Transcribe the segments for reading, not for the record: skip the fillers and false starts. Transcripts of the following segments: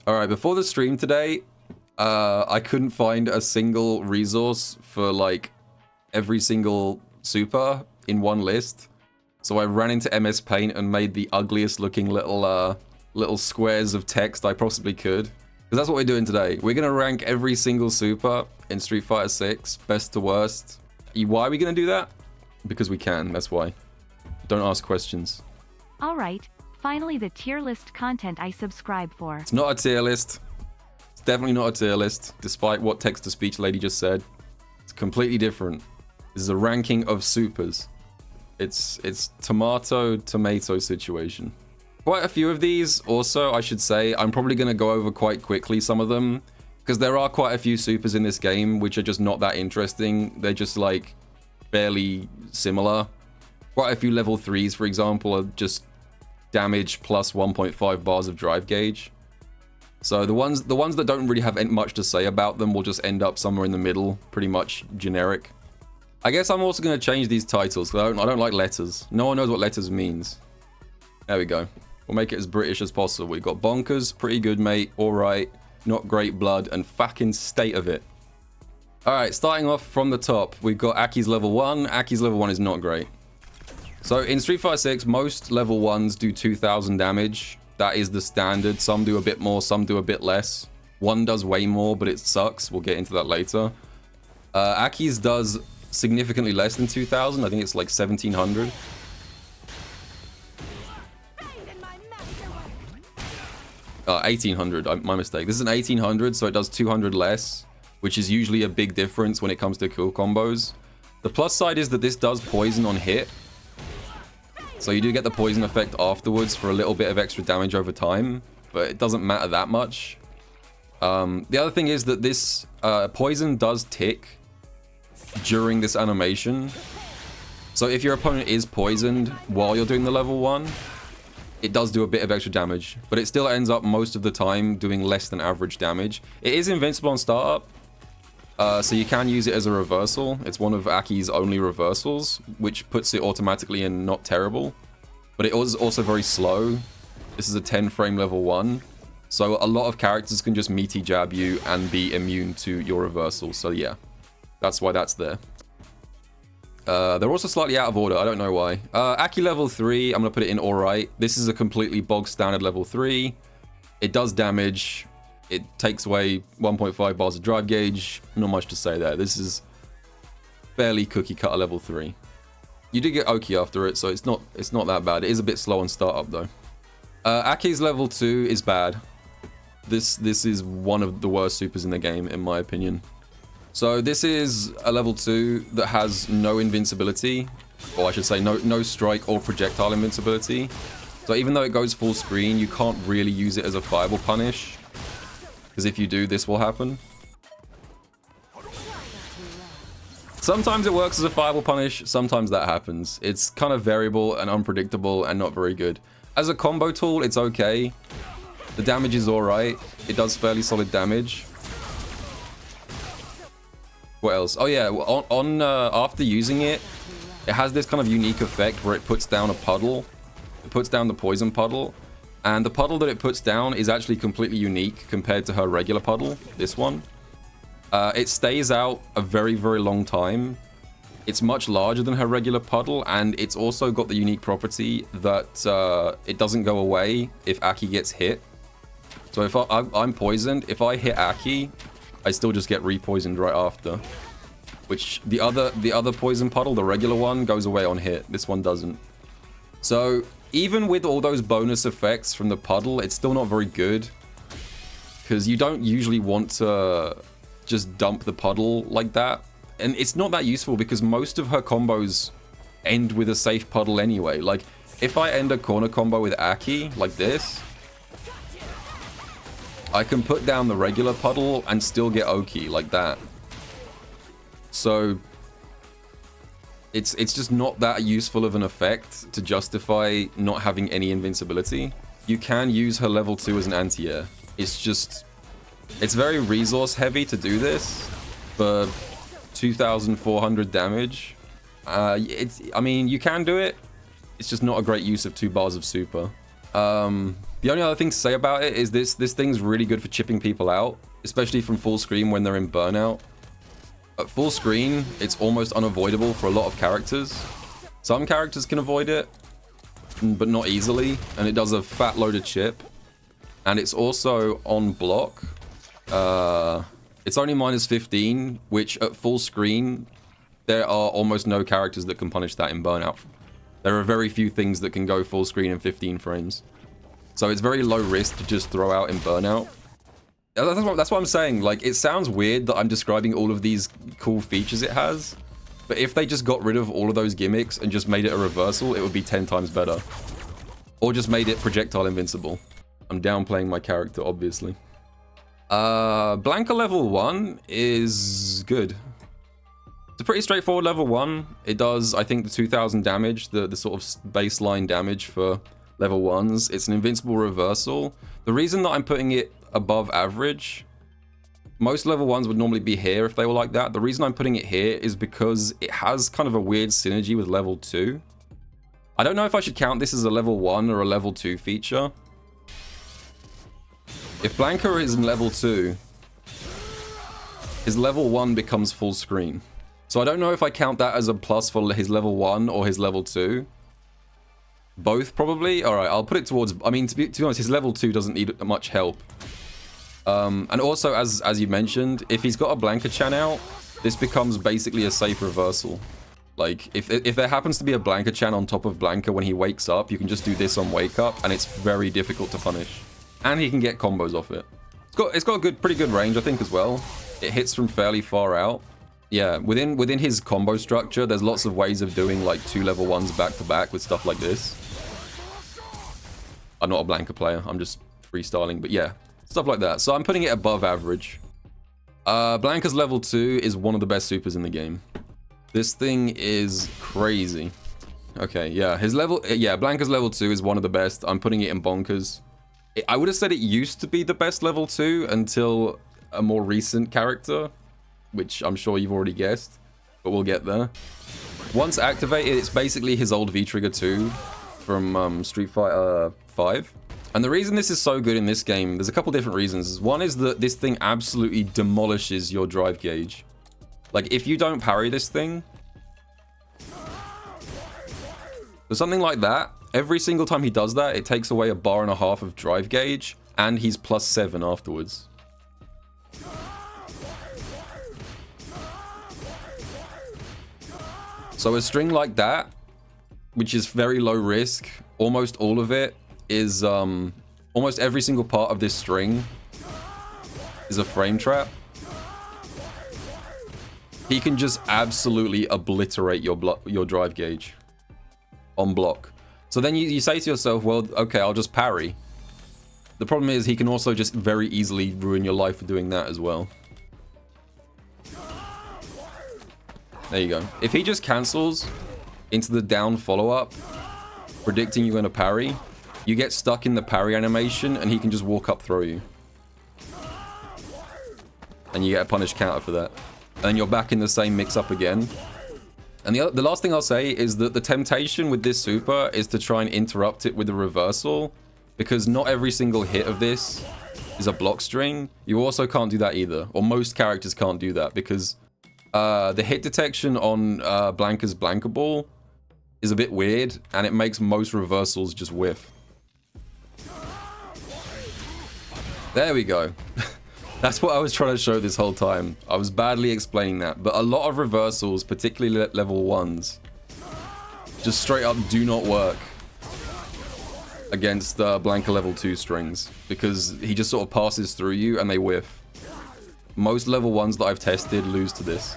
All right, before the stream today, I couldn't find a single resource for like every single super in one list. So I ran into MS Paint and made the ugliest looking little squares of text I possibly could. Because that's what we're doing today. We're going to rank every single super in Street Fighter 6, best to worst. Why are we going to do that? Because we can, that's why. Don't ask questions. Alright, finally the tier list content I subscribe for. It's not a tier list. It's definitely not a tier list, despite what text-to-speech lady just said. It's completely different. This is a ranking of supers. It's tomato situation. Quite a few of these, also, I should say, I'm probably going to go over quite quickly some of them, because there are quite a few supers in this game which are just not that interesting. They're just like barely similar. Quite a few level 3s, for example, are just damage plus 1.5 bars of drive gauge. So the ones that don't really have much to say about them will just end up somewhere in the middle, pretty much generic. I guess I'm also going to change these titles, because I don't like letters. No one knows what letters means. There we go. We'll make it as British as possible. We've got bonkers, pretty good, mate, alright, not great blood, and fucking state of it. Alright, starting off from the top, we've got Aki's level 1. Aki's level 1 is not great. So in Street Fighter 6, most level 1s do 2000 damage. That is the standard. Some do a bit more, some do a bit less. One does way more, but it sucks. We'll get into that later. Aki's does significantly less than 2000. I think it's like 1700. Uh, 1800, my mistake. This is an 1800, so it does 200 less, which is usually a big difference when it comes to kill combos. The plus side is that this does poison on hit. So you do get the poison effect afterwards for a little bit of extra damage over time, but it doesn't matter that much. The other thing is that this poison does tick during this animation. So if your opponent is poisoned while you're doing the level 1, it does do a bit of extra damage, but it still ends up most of the time doing less than average damage. It is invincible on startup, so you can use it as a reversal. It's one of Aki's only reversals, which puts it automatically in not terrible, but it is also very slow. This is a 10 frame level 1, so a lot of characters can just meaty jab you and be immune to your reversal, so yeah, that's why that's there. They're also slightly out of order. I don't know why. Aki level 3, I'm going to put it in alright. This is a completely bog standard level 3. It does damage. It takes away 1.5 bars of drive gauge. Not much to say there. This is fairly cookie cutter level 3. You do get Oki after it, so it's not that bad. It is a bit slow on startup though. Aki's level 2 is bad. This is one of the worst supers in the game, in my opinion. So this is a level 2 that has no invincibility, or I should say no strike or projectile invincibility. So even though it goes full screen, you can't really use it as a fireball punish, because if you do, this will happen. Sometimes it works as a fireball punish, sometimes that happens. It's kind of variable and unpredictable and not very good. As a combo tool, it's okay. The damage is alright. It does fairly solid damage. What else? Oh yeah, after using it, it has this kind of unique effect where it puts down a puddle. It puts down the poison puddle, and the puddle that it puts down is actually completely unique compared to her regular puddle, this one. It stays out a very, very long time. It's much larger than her regular puddle, and it's also got the unique property that it doesn't go away if Aki gets hit. So if I'm poisoned, if I hit Aki, I still just get re-poisoned right after. Which the other poison puddle, the regular one, goes away on hit. This one doesn't. So even with all those bonus effects from the puddle, it's still not very good. Because you don't usually want to just dump the puddle like that. And it's not that useful because most of her combos end with a safe puddle anyway. Like, if I end a corner combo with Aki, like this, I can put down the regular puddle and still get Oki like that. So it's just not that useful of an effect to justify not having any invincibility. You can use her level 2 as an anti-air. It's very resource heavy to do this for 2,400 damage. I mean, you can do it. It's just not a great use of 2 bars of super. The only other thing to say about it is this thing's really good for chipping people out, especially from full screen when they're in burnout. At full screen, it's almost unavoidable for a lot of characters. Some characters can avoid it, but not easily, and it does a fat loaded chip. And it's also on block. It's only -15, which at full screen, there are almost no characters that can punish that in burnout. There are very few things that can go full screen in 15 frames. So it's very low risk to just throw out in burnout. That's what I'm saying. Like, it sounds weird that I'm describing all of these cool features it has. But if they just got rid of all of those gimmicks and just made it a reversal, it would be 10 times better. Or just made it projectile invincible. I'm downplaying my character, obviously. Blanka level 1 is good. It's a pretty straightforward level 1. It does, I think, the 2000 damage, the sort of baseline damage for level 1s. It's an invincible reversal. The reason that I'm putting it above average, most level 1s would normally be here if they were like that. The reason I'm putting it here is because it has kind of a weird synergy with level 2. I don't know if I should count this as a level 1 or a level 2 feature. If Blanka is in level 2, his level 1 becomes full screen. So I don't know if I count that as a plus for his level 1 or his level 2. Both, probably. Alright, I'll put it towards... I mean, to be honest, his level 2 doesn't need much help. And also, as you mentioned, if he's got a Blanka Chan out, this becomes basically a safe reversal. Like, if there happens to be a Blanka Chan on top of Blanka when he wakes up, you can just do this on wake up, and it's very difficult to punish. And he can get combos off it. It's got a pretty good range, I think, as well. It hits from fairly far out. Yeah, within his combo structure, there's lots of ways of doing like 2 level 1s back to back with stuff like this. I'm not a Blanka player, I'm just freestyling, but yeah, stuff like that. So I'm putting it above average. Blanka's level 2 is one of the best supers in the game. This thing is crazy. Okay, yeah, Blanka's level 2 is one of the best. I'm putting it in bonkers. I would have said it used to be the best level 2 until a more recent character, which I'm sure you've already guessed, but we'll get there. Once activated, it's basically his old V-Trigger 2 from Street Fighter 5. And the reason this is so good in this game, there's a couple different reasons. One is that this thing absolutely demolishes your drive gauge. Like, if you don't parry this thing, for something like that, every single time he does that, it takes away 1.5 bars of drive gauge, and he's +7 afterwards. So a string like that, which is very low risk, almost all of it is, almost every single part of this string is a frame trap. He can just absolutely obliterate your drive gauge on block. So then you say to yourself, well, okay, I'll just parry. The problem is he can also just very easily ruin your life for doing that as well. There you go. If he just cancels into the down follow-up, predicting you're going to parry, you get stuck in the parry animation and he can just walk up throw you. And you get a punish counter for that. And you're back in the same mix-up again. And the last thing I'll say is that the temptation with this super is to try and interrupt it with a reversal, because not every single hit of this is a block string. You also can't do that either, or most characters can't do that, because the hit detection on Blanka's Blanka Ball is a bit weird, and it makes most reversals just whiff. There we go. That's what I was trying to show this whole time. I was badly explaining that, but a lot of reversals, particularly level 1s, just straight up do not work against Blanka level 2 strings, because he just sort of passes through you and they whiff. Most level 1s that I've tested lose to this.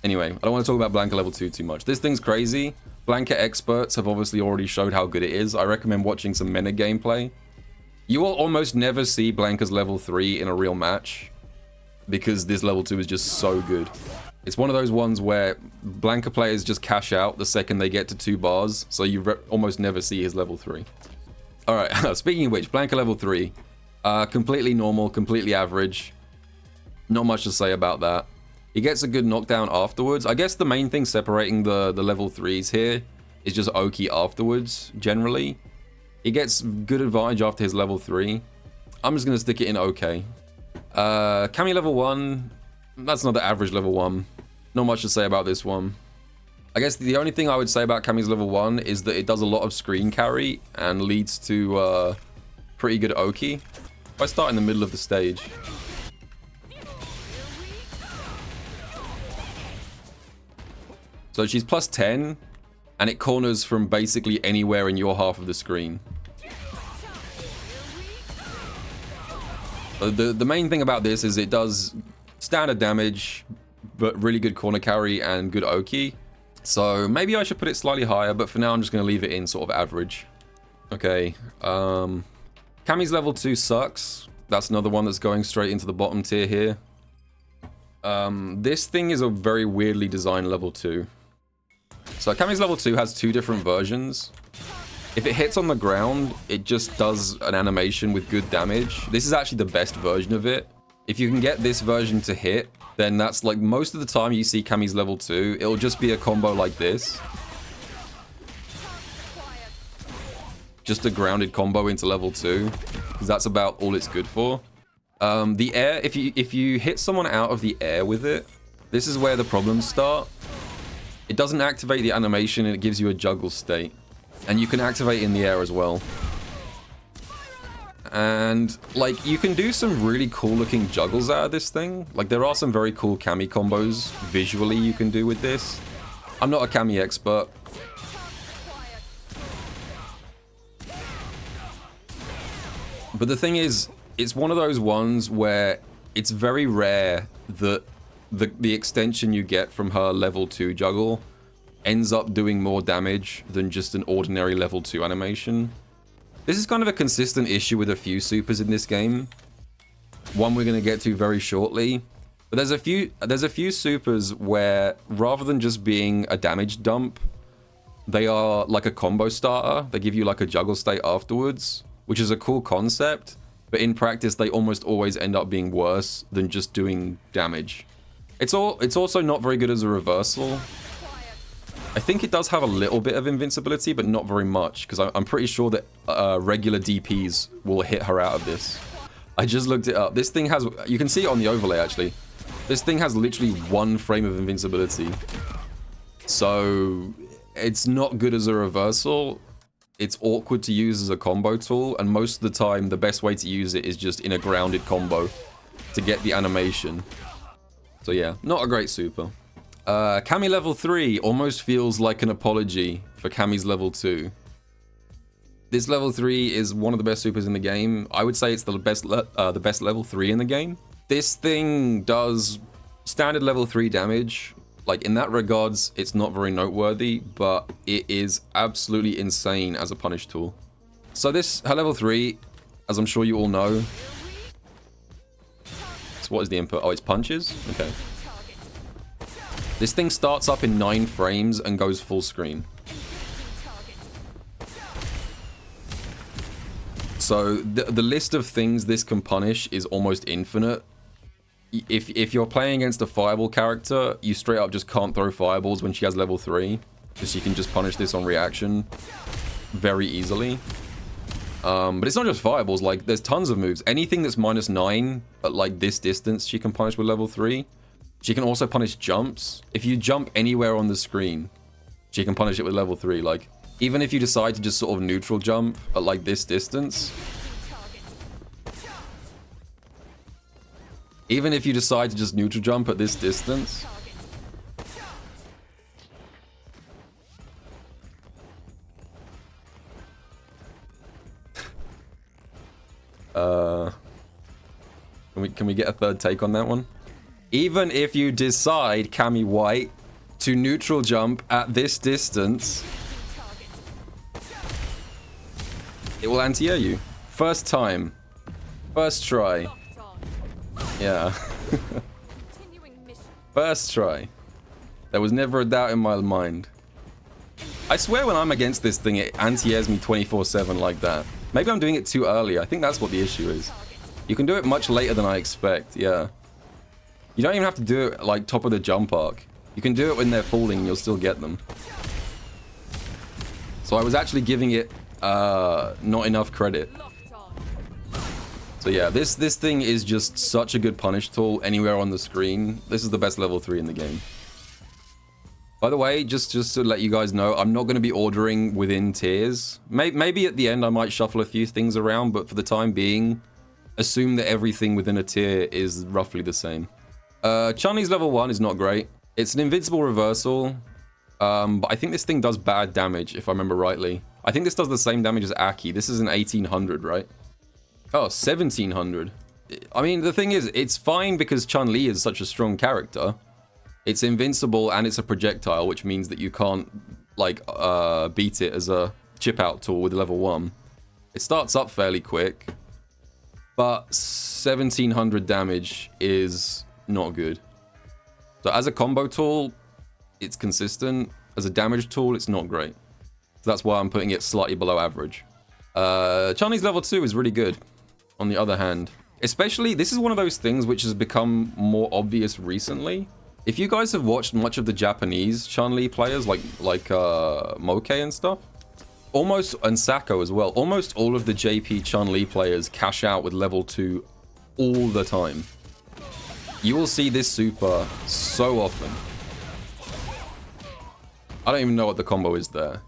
Anyway, I don't want to talk about Blanka level 2 too much. This thing's crazy. Blanka experts have obviously already showed how good it is. I recommend watching some Mena gameplay. You will almost never see Blanka's level 3 in a real match, because this level 2 is just so good. It's one of those ones where Blanka players just cash out the second they get to 2 bars, so you almost never see his level 3. Alright, speaking of which, Blanka level 3. Completely normal, completely average. Not much to say about that. He gets a good knockdown afterwards. I guess the main thing separating the level 3s here is just Oki afterwards, generally. He gets good advantage after his level 3. I'm just going to stick it in okay. Cammy level 1, that's not the average level 1. Not much to say about this one. I guess the only thing I would say about Cammy's level 1 is that it does a lot of screen carry and leads to pretty good Oki. If I start in the middle of the stage. So she's plus 10, and it corners from basically anywhere in your half of the screen. The main thing about this is it does standard damage, but really good corner carry and good Oki. So maybe I should put it slightly higher, but for now I'm just going to leave it in sort of average. Okay, Cammy's level 2 sucks. That's another one that's going straight into the bottom tier here. This thing is a very weirdly designed level 2. So Cammy's level 2 has 2 different versions. If it hits on the ground, it just does an animation with good damage. This is actually the best version of it. If you can get this version to hit, then that's like most of the time you see Cammy's level 2, it'll just be a combo like this. Just a grounded combo into level 2, because that's about all it's good for. The air, if you hit someone out of the air with it, this is where the problems start. It doesn't activate the animation and it gives you a juggle state. And you can activate in the air as well. And, like, you can do some really cool looking juggles out of this thing. Like, there are some very cool Cammy combos visually you can do with this. I'm not a Cammy expert. But the thing is, it's one of those ones where it's very rare that the extension you get from her level 2 juggle ends up doing more damage than just an ordinary level 2 animation. This is kind of a consistent issue with a few supers in this game. One we're going to get to very shortly. But there's a few supers where rather than just being a damage dump, they are like a combo starter. They give you like a juggle state afterwards, which is a cool concept. But in practice, they almost always end up being worse than just doing damage. It's also not very good as a reversal. I think it does have a little bit of invincibility, but not very much, because I'm pretty sure that regular DPs will hit her out of this. I just looked it up. This thing has, you can see it on the overlay actually. This thing has literally 1 frame of invincibility. So it's not good as a reversal. It's awkward to use as a combo tool, and most of the time the best way to use it is just in a grounded combo to get the animation. So yeah, not a great super. Cammy level 3 almost feels like an apology for Cammy's level 2. This level 3 is one of the best supers in the game. I would say it's the best level 3 in the game. This thing does standard level 3 damage. Like, in that regards, it's not very noteworthy, but it is absolutely insane as a punish tool. So her level 3, as I'm sure you all know. So what is the input? Oh, it's punches? Okay. This thing starts up in 9 frames and goes full screen. So the list of things this can punish is almost infinite. If you're playing against a fireball character, you straight up just can't throw fireballs when she has level 3. Because she can just punish this on reaction very easily. But it's not just fireballs, like there's tons of moves. Anything that's -9 at like this distance she can punish with level 3. She can also punish jumps. If you jump anywhere on the screen, she can punish it with level 3. Like, even if you decide to just sort of neutral jump at like this distance. Even if you decide to just neutral jump at this distance. Can we get a third take on that one? Even if you decide, Cammy White, to neutral jump at this distance, it will anti-air you. First time. First try. Yeah. First try. There was never a doubt in my mind. I swear when I'm against this thing, it anti-airs me 24/7 like that. Maybe I'm doing it too early. I think that's what the issue is. You can do it much later than I expect, yeah. You don't even have to do it like top of the jump arc. You can do it when they're falling and you'll still get them. So I was actually giving it not enough credit. So yeah, this thing is just such a good punish tool anywhere on the screen. This is the best level 3 in the game. By the way, just to let you guys know, I'm not going to be ordering within tiers. Maybe at the end I might shuffle a few things around, but for the time being, assume that everything within a tier is roughly the same. Chun Li's level 1 is not great. It's an invincible reversal, but I think this thing does bad damage, if I remember rightly. I think this does the same damage as Aki. This is an 1800, right? Oh, 1700. I mean, the thing is, it's fine because Chun Li is such a strong character. It's invincible and it's a projectile, which means that you can't, like, beat it as a chip-out tool with level 1. It starts up fairly quick, but 1700 damage is not good. So as a combo tool, it's consistent. As a damage tool, it's not great. So that's why I'm putting it slightly below average. Chun Li's level 2 is really good, on the other hand. Especially, this is one of those things which has become more obvious recently. If you guys have watched much of the Japanese Chun Li players, like Moke and stuff, and Sako as well, almost all of the JP Chun Li players cash out with level 2 all the time. You will see this super so often. I don't even know what the combo is there.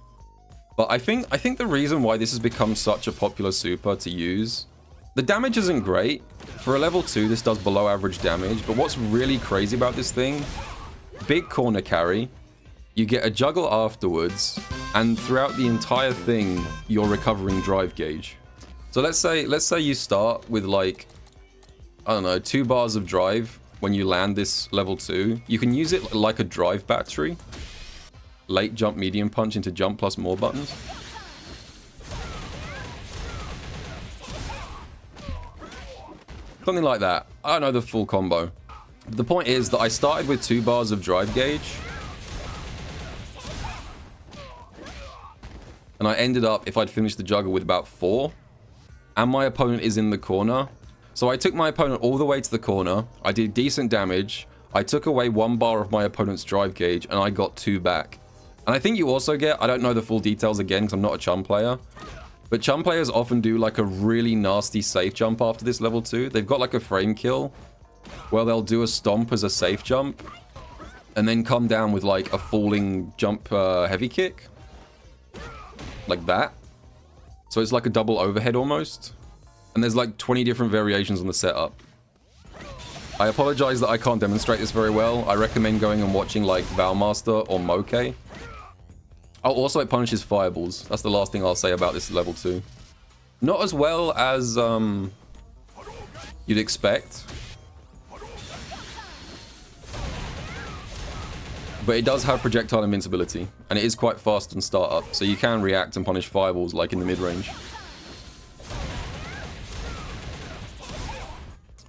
But I think the reason why this has become such a popular super to use, the damage isn't great. For a level 2, this does below average damage, but what's really crazy about this thing, big corner carry, you get a juggle afterwards, and throughout the entire thing, you're recovering drive gauge. So let's say you start with, like, I don't know, 2 bars of drive when you land this level 2. You can use it like a drive battery. Late jump, medium punch into jump plus more buttons. Something like that. I don't know the full combo. The point is that I started with 2 bars of drive gauge. And I ended up, if I'd finished the juggle, with about 4. And my opponent is in the corner. So I took my opponent all the way to the corner. I did decent damage. I took away 1 bar of my opponent's drive gauge, and I got 2 back. And I think you also get, I don't know the full details again, because I'm not a Chun player. But Chun players often do like a really nasty safe jump after this level 2. They've got like a frame kill where they'll do a stomp as a safe jump and then come down with like a falling jump heavy kick. Like that. So it's like a double overhead almost. And there's like 20 different variations on the setup. I apologize that I can't demonstrate this very well. I recommend going and watching like Valmaster or Moke. Oh, also it punishes fireballs. That's the last thing I'll say about this level 2. Not as well as you'd expect. But it does have projectile invincibility. And it is quite fast on startup. So you can react and punish fireballs like in the mid-range.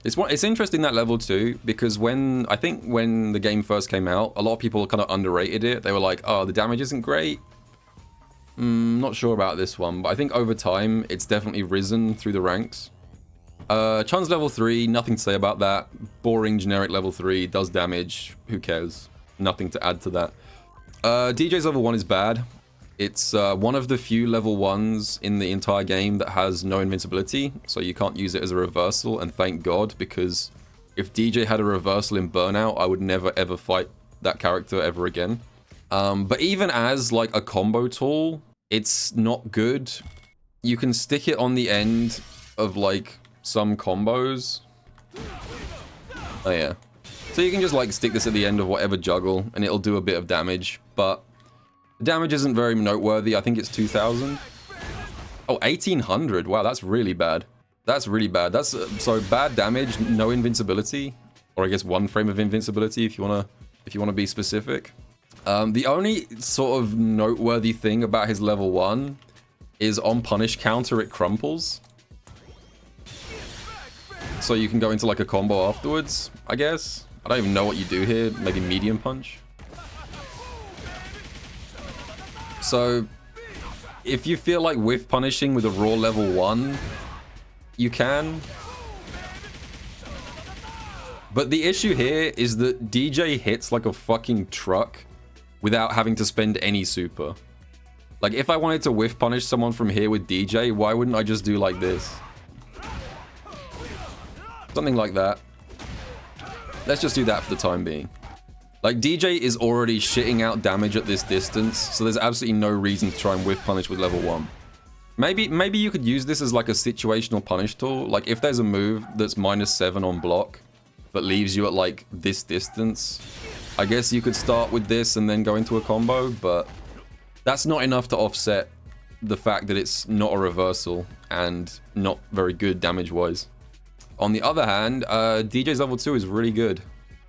It's interesting that level 2, because I think when the game first came out, a lot of people kind of underrated it. They were like, oh, the damage isn't great. Not sure about this one, but I think over time, it's definitely risen through the ranks. Chun's level 3, nothing to say about that. Boring, generic level 3, does damage, who cares? Nothing to add to that. Deejay's level 1 is bad. It's one of the few level 1s in the entire game that has no invincibility, so you can't use it as a reversal, and thank God, because if Deejay had a reversal in Burnout, I would never ever fight that character ever again. But even as like a combo tool, it's not good. You can stick it on the end of like some combos. Oh yeah. So you can just like stick this at the end of whatever juggle, and it'll do a bit of damage, but the damage isn't very noteworthy. I think it's 2,000. Oh, 1,800. Wow, that's really bad. That's really bad. That's so bad damage, no invincibility, or I guess 1 frame of invincibility if you wanna be specific. The only sort of noteworthy thing about his level 1 is on punish counter it crumples. So you can go into like a combo afterwards, I guess. I don't even know what you do here. Maybe medium punch. So, if you feel like whiff punishing with a raw level 1, you can. But the issue here is that Deejay hits like a fucking truck without having to spend any super. Like, if I wanted to whiff punish someone from here with Deejay, why wouldn't I just do like this? Something like that. Let's just do that for the time being. Like, Deejay is already shitting out damage at this distance, so there's absolutely no reason to try and whiff punish with level 1. Maybe you could use this as like a situational punish tool. Like, if there's a move that's -7 on block, but leaves you at like this distance, I guess you could start with this and then go into a combo, but that's not enough to offset the fact that it's not a reversal and not very good damage-wise. On the other hand, Deejay's level 2 is really good.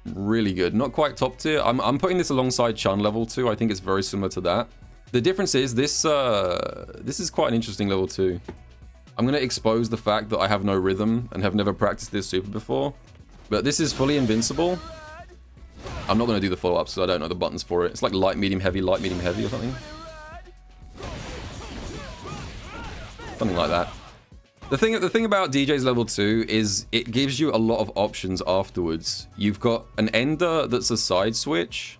Really good. Not quite top tier. I'm putting this alongside Chun level 2. I think it's very similar to that. The difference is this is quite an interesting level 2. I'm going to expose the fact that I have no rhythm and have never practiced this super before. But this is fully invincible. I'm not going to do the follow-ups because I don't know the buttons for it. It's like light, medium, heavy or something. Something like that. The thing about Deejay's level 2 is it gives you a lot of options afterwards. You've got an ender that's a side switch.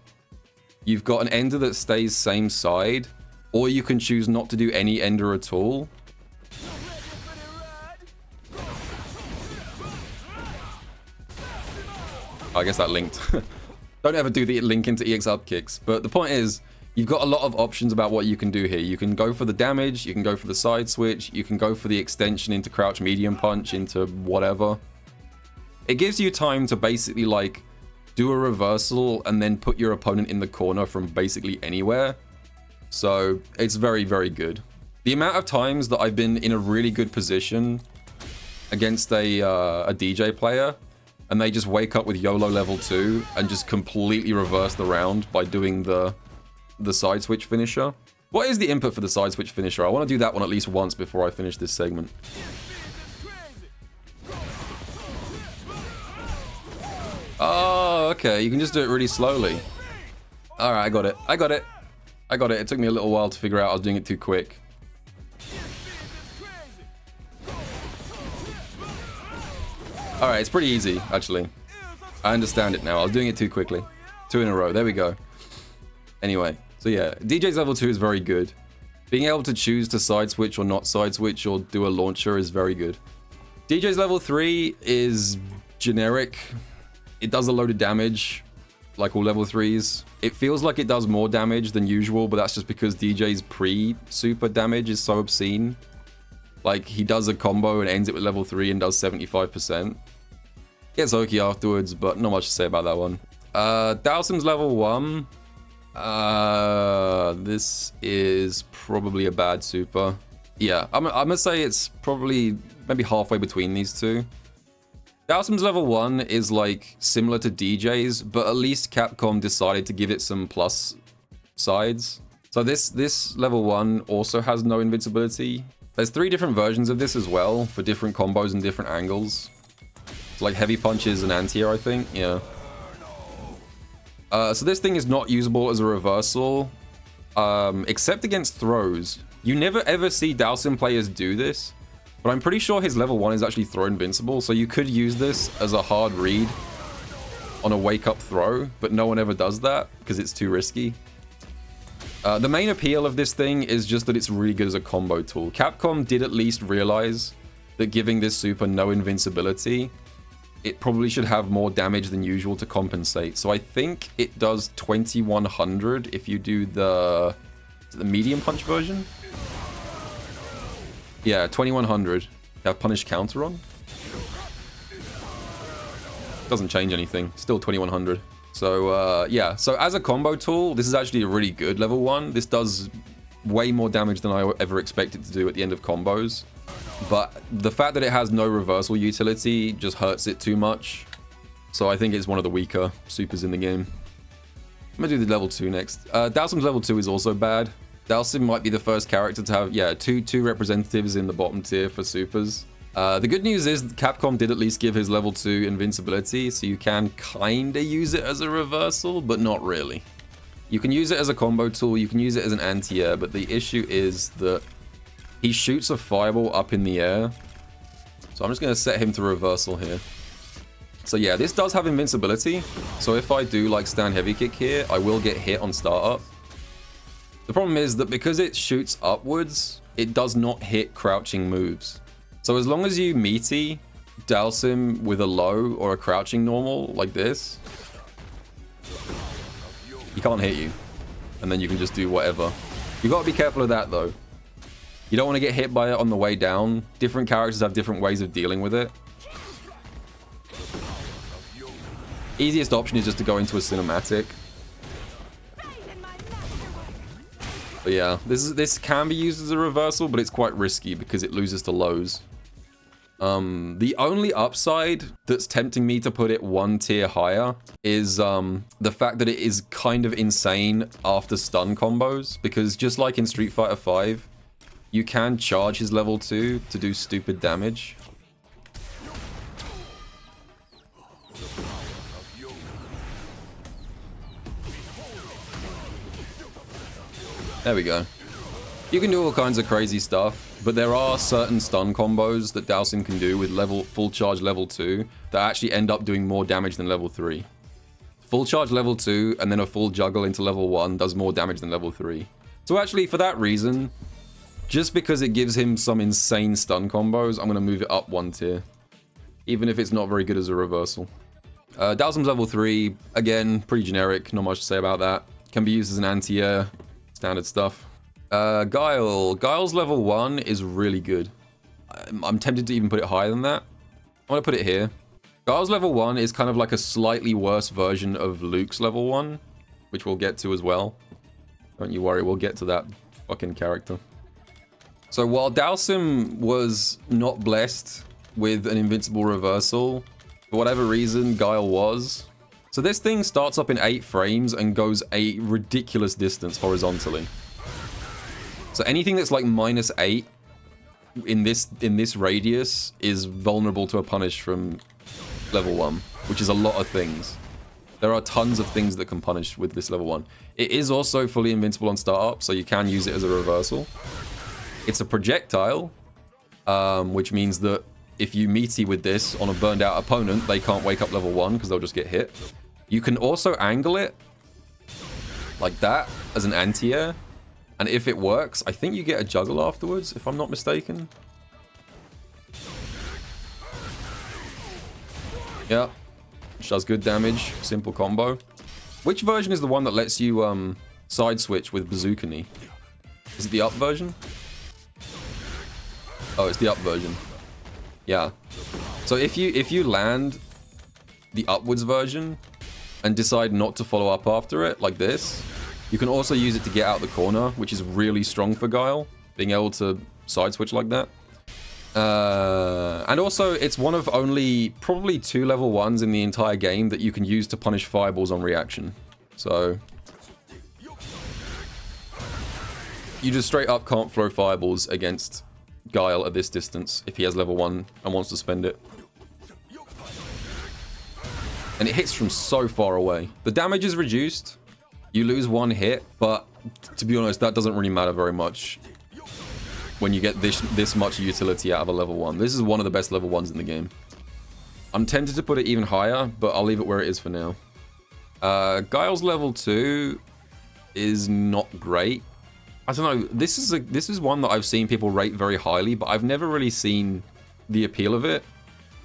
You've got an ender that stays same side. Or you can choose not to do any ender at all. I guess that linked. Don't ever do the link into EX up kicks. But the point is, you've got a lot of options about what you can do here. You can go for the damage, you can go for the side switch, you can go for the extension into crouch medium punch, into whatever. It gives you time to basically like do a reversal and then put your opponent in the corner from basically anywhere. So it's very, very good. The amount of times that I've been in a really good position against a Deejay player and they just wake up with YOLO level 2 and just completely reverse the round by doing the side switch finisher. What is the input for the side switch finisher? I want to do that one at least once before I finish this segment. Oh, okay. You can just do it really slowly. Alright, I got it. I got it. I got it. It took me a little while to figure out I was doing it too quick. Alright, it's pretty easy, actually. I understand it now. I was doing it too quickly. 2 in a row. There we go. Anyway, so yeah, Deejay's level 2 is very good. Being able to choose to side switch or not side switch or do a launcher is very good. Deejay's level 3 is generic. It does a load of damage, like all level 3s. It feels like it does more damage than usual, but that's just because Deejay's pre-super damage is so obscene. Like, he does a combo and ends it with level 3 and does 75%. Gets Oki afterwards, but not much to say about that one. Dhalsim's level 1. This is probably a bad super. Yeah, I'm gonna say it's probably maybe halfway between these two. Dhalsim's level 1 is like similar to Deejay's, but at least Capcom decided to give it some plus sides. So this level 1 also has no invincibility. There's 3 different versions of this as well for different combos and different angles. It's like heavy punches and anti-air, I think. Yeah. So this thing is not usable as a reversal, except against throws. You never ever see Dhalsim players do this, but I'm pretty sure his level 1 is actually throw invincible, so you could use this as a hard read on a wake-up throw, but no one ever does that because it's too risky. The main appeal of this thing is just that it's really good as a combo tool. Capcom did at least realize that giving this super no invincibility, it probably should have more damage than usual to compensate. So I think it does 2100 if you do the medium punch version. Yeah, 2100. Have punish counter on. Doesn't change anything. Still 2100. So yeah, so as a combo tool, this is actually a really good level 1. This does way more damage than I ever expected to do at the end of combos. But the fact that it has no reversal utility just hurts it too much. So I think it's one of the weaker supers in the game. I'm gonna do the level 2 next. Dhalsim's level 2 is also bad. Dhalsim might be the first character to have, yeah, two representatives in the bottom tier for supers. The good news is Capcom did at least give his level 2 invincibility, so you can kinda use it as a reversal, but not really. You can use it as a combo tool, you can use it as an anti-air, but the issue is that he shoots a fireball up in the air. So I'm just gonna set him to reversal here. So yeah, this does have invincibility. So if I do like stand heavy kick here, I will get hit on startup. The problem is that because it shoots upwards, it does not hit crouching moves. So as long as you meaty Dhalsim with a low or a crouching normal like this, he can't hit you. And then you can just do whatever. You gotta be careful of that though. You don't want to get hit by it on the way down. Different characters have different ways of dealing with it. Easiest option is just to go into a cinematic. But yeah, this can be used as a reversal, but it's quite risky because it loses to lows. The only upside that's tempting me to put it one tier higher is the fact that it is kind of insane after stun combos, because just like in Street Fighter V, you can charge his level 2 to do stupid damage. There we go. You can do all kinds of crazy stuff, but there are certain stun combos that Dhalsim can do with full charge level 2 that actually end up doing more damage than level 3. Full charge level 2 and then a full juggle into level 1 does more damage than level 3. So actually, for that reason, just because it gives him some insane stun combos, I'm going to move it up one tier. Even if it's not very good as a reversal. Dhalsim's level 3, again, pretty generic, not much to say about that. Can be used as an anti-air, standard stuff. Guile. Guile's level 1 is really good. I'm tempted to even put it higher than that. I'm going to put it here. Guile's level 1 is kind of like a slightly worse version of Luke's level 1, which we'll get to as well. Don't you worry, we'll get to that fucking character. So while Dhalsim was not blessed with an invincible reversal, for whatever reason, Guile was. So this thing starts up in 8 frames and goes a ridiculous distance horizontally. So anything that's like -8 in this radius is vulnerable to a punish from level 1, which is a lot of things. There are tons of things that can punish with this level 1. It is also fully invincible on startup, so you can use it as a reversal. It's a projectile, which means that if you meaty with this on a burned out opponent, they can't wake up level 1 because they'll just get hit. You can also angle it like that as an anti-air. And if it works, I think you get a juggle afterwards, if I'm not mistaken. Yeah, which does good damage. Simple combo. Which version is the one that lets you side switch with bazooka knee? Is it the up version? Oh, it's the up version. Yeah. So if you land the upwards version and decide not to follow up after it, like this, you can also use it to get out the corner, which is really strong for Guile, being able to side switch like that. And also, it's one of only probably 2 level 1s in the entire game that you can use to punish fireballs on reaction. So you just straight up can't throw fireballs against Guile at this distance if he has level 1 and wants to spend it. And it hits from so far away. The damage is reduced. You lose 1 hit, but to be honest, that doesn't really matter very much when you get this much utility out of a level 1. This is one of the best level 1s in the game. I'm tempted to put it even higher, but I'll leave it where it is for now. Guile's level 2 is not great. I don't know, this is one that I've seen people rate very highly, but I've never really seen the appeal of it.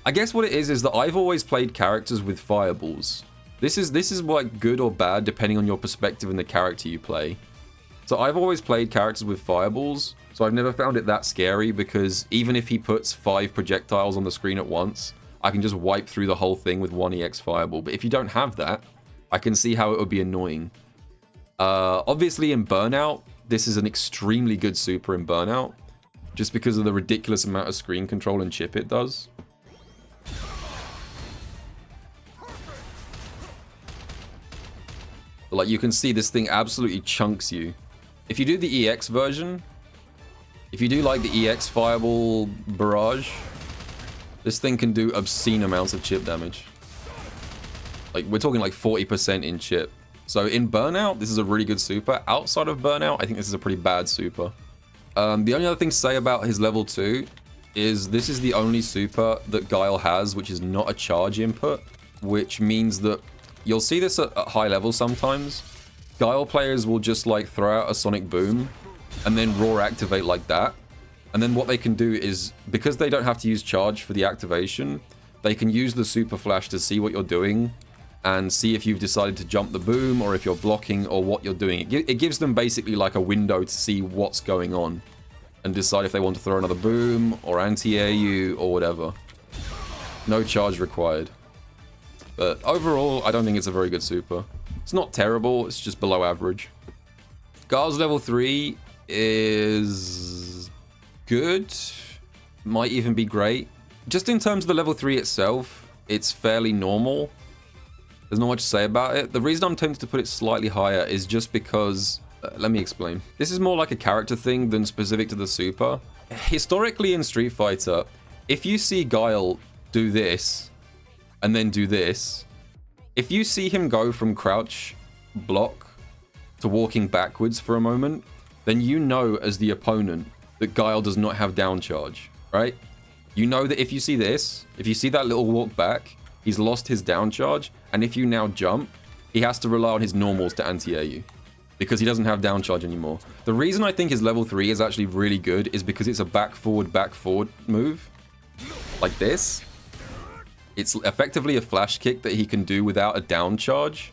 I guess what it is that I've always played characters with fireballs. This is like good or bad depending on your perspective and the character you play. So I've always played characters with fireballs, so I've never found it that scary, because even if he puts 5 projectiles on the screen at once, I can just wipe through the whole thing with 1 EX fireball. But if you don't have that, I can see how it would be annoying. Obviously in Burnout, this is an extremely good super in Burnout, just because of the ridiculous amount of screen control and chip it does. Like, you can see this thing absolutely chunks you. If you do the EX version, if you do like the EX fireball barrage, this thing can do obscene amounts of chip damage. Like, we're talking like 40% in chip. So in Burnout, this is a really good super. Outside of Burnout, I think this is a pretty bad super. The only other thing to say about his level 2 is this is the only super that Guile has which is not a charge input, which means that you'll see this at high levels sometimes, Guile players will just like throw out a sonic boom and then roar activate like that. And then what they can do is, because they don't have to use charge for the activation, they can use the super flash to see what you're doing and see if you've decided to jump the boom or if you're blocking or what you're doing. It gives them basically like a window to see what's going on and decide if they want to throw another boom or anti-air you or whatever. No charge required. But overall, I don't think it's a very good super. It's not terrible, it's just below average. Guile's level 3 is good. Might even be great. Just in terms of the level 3 itself, it's fairly normal. There's not much to say about it. The reason I'm tempted to put it slightly higher is just because... let me explain. This is more like a character thing than specific to the super. Historically in Street Fighter, if you see Guile do this, and then do this, if you see him go from crouch block to walking backwards for a moment, then you know as the opponent that Guile does not have down charge, right? You know that if you see this, if you see that little walk back, he's lost his down charge, and if you now jump, he has to rely on his normals to anti-air you, because he doesn't have down charge anymore. The reason I think his level 3 is actually really good is because it's a back forward move, like this. It's effectively a flash kick that he can do without a down charge,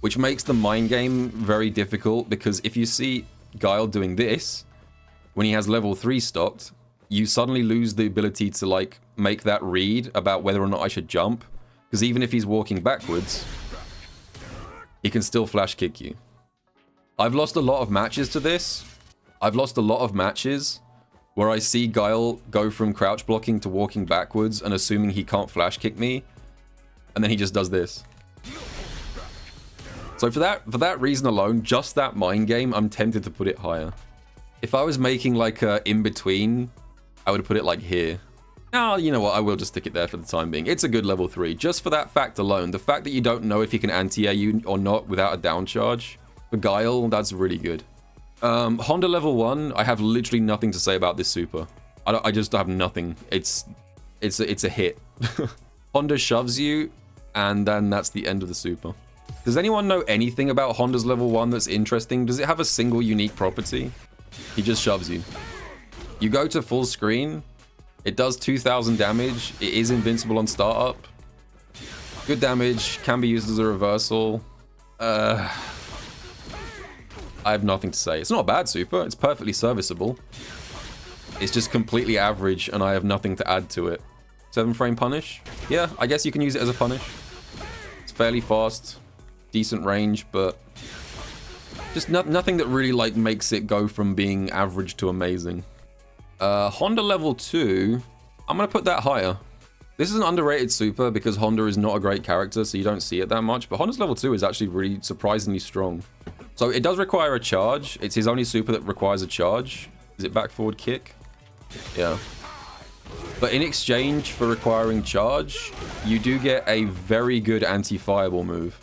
which makes the mind game very difficult, because if you see Guile doing this, when he has level 3 stocked, you suddenly lose the ability to like make that read about whether or not I should jump, because even if he's walking backwards, he can still flash kick you. I've lost a lot of matches to this. I've lost a lot of matches where I see Guile go from crouch blocking to walking backwards and assuming he can't flash kick me, and then he just does this. So for that reason alone, just that mind game, I'm tempted to put it higher. If I was making like a in-between, I would put it like here. Now, you know what, I will just stick it there for the time being. It's a good level 3, just for that fact alone. The fact that you don't know if he can anti-air you or not without a down charge. For Guile, that's really good. Honda level 1, I have literally nothing to say about this super. I just have nothing. It's a hit. Honda shoves you, and then that's the end of the super. Does anyone know anything about Honda's level 1 that's interesting? Does it have a single unique property? He just shoves you. You go to full screen. It does 2,000 damage. It is invincible on startup. Good damage. Can be used as a reversal. I have nothing to say. It's not a bad super. It's perfectly serviceable. It's just completely average, and I have nothing to add to it. 7-frame punish? Yeah, I guess you can use it as a punish. It's fairly fast. Decent range, but... just nothing that really, like, makes it go from being average to amazing. Honda level 2, I'm going to put that higher. This is an underrated super because Honda is not a great character, so you don't see it that much. But Honda's level 2 is actually really surprisingly strong. So it does require a charge. It's his only super that requires a charge. Is it back forward kick? Yeah. But in exchange for requiring charge, you do get a very good anti-fireball move.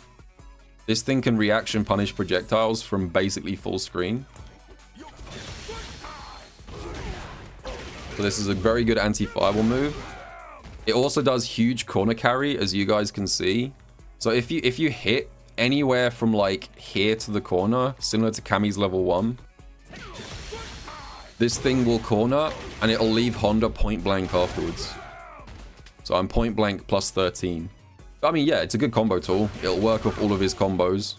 This thing can reaction punish projectiles from basically full screen. So this is a very good anti-fireball move. It also does huge corner carry, as you guys can see. So if you hit anywhere from like here to the corner, similar to Cammy's level 1, this thing will corner and it'll leave Honda point blank afterwards. So I'm point blank plus 13. I mean, yeah, it's a good combo tool. It'll work off all of his combos.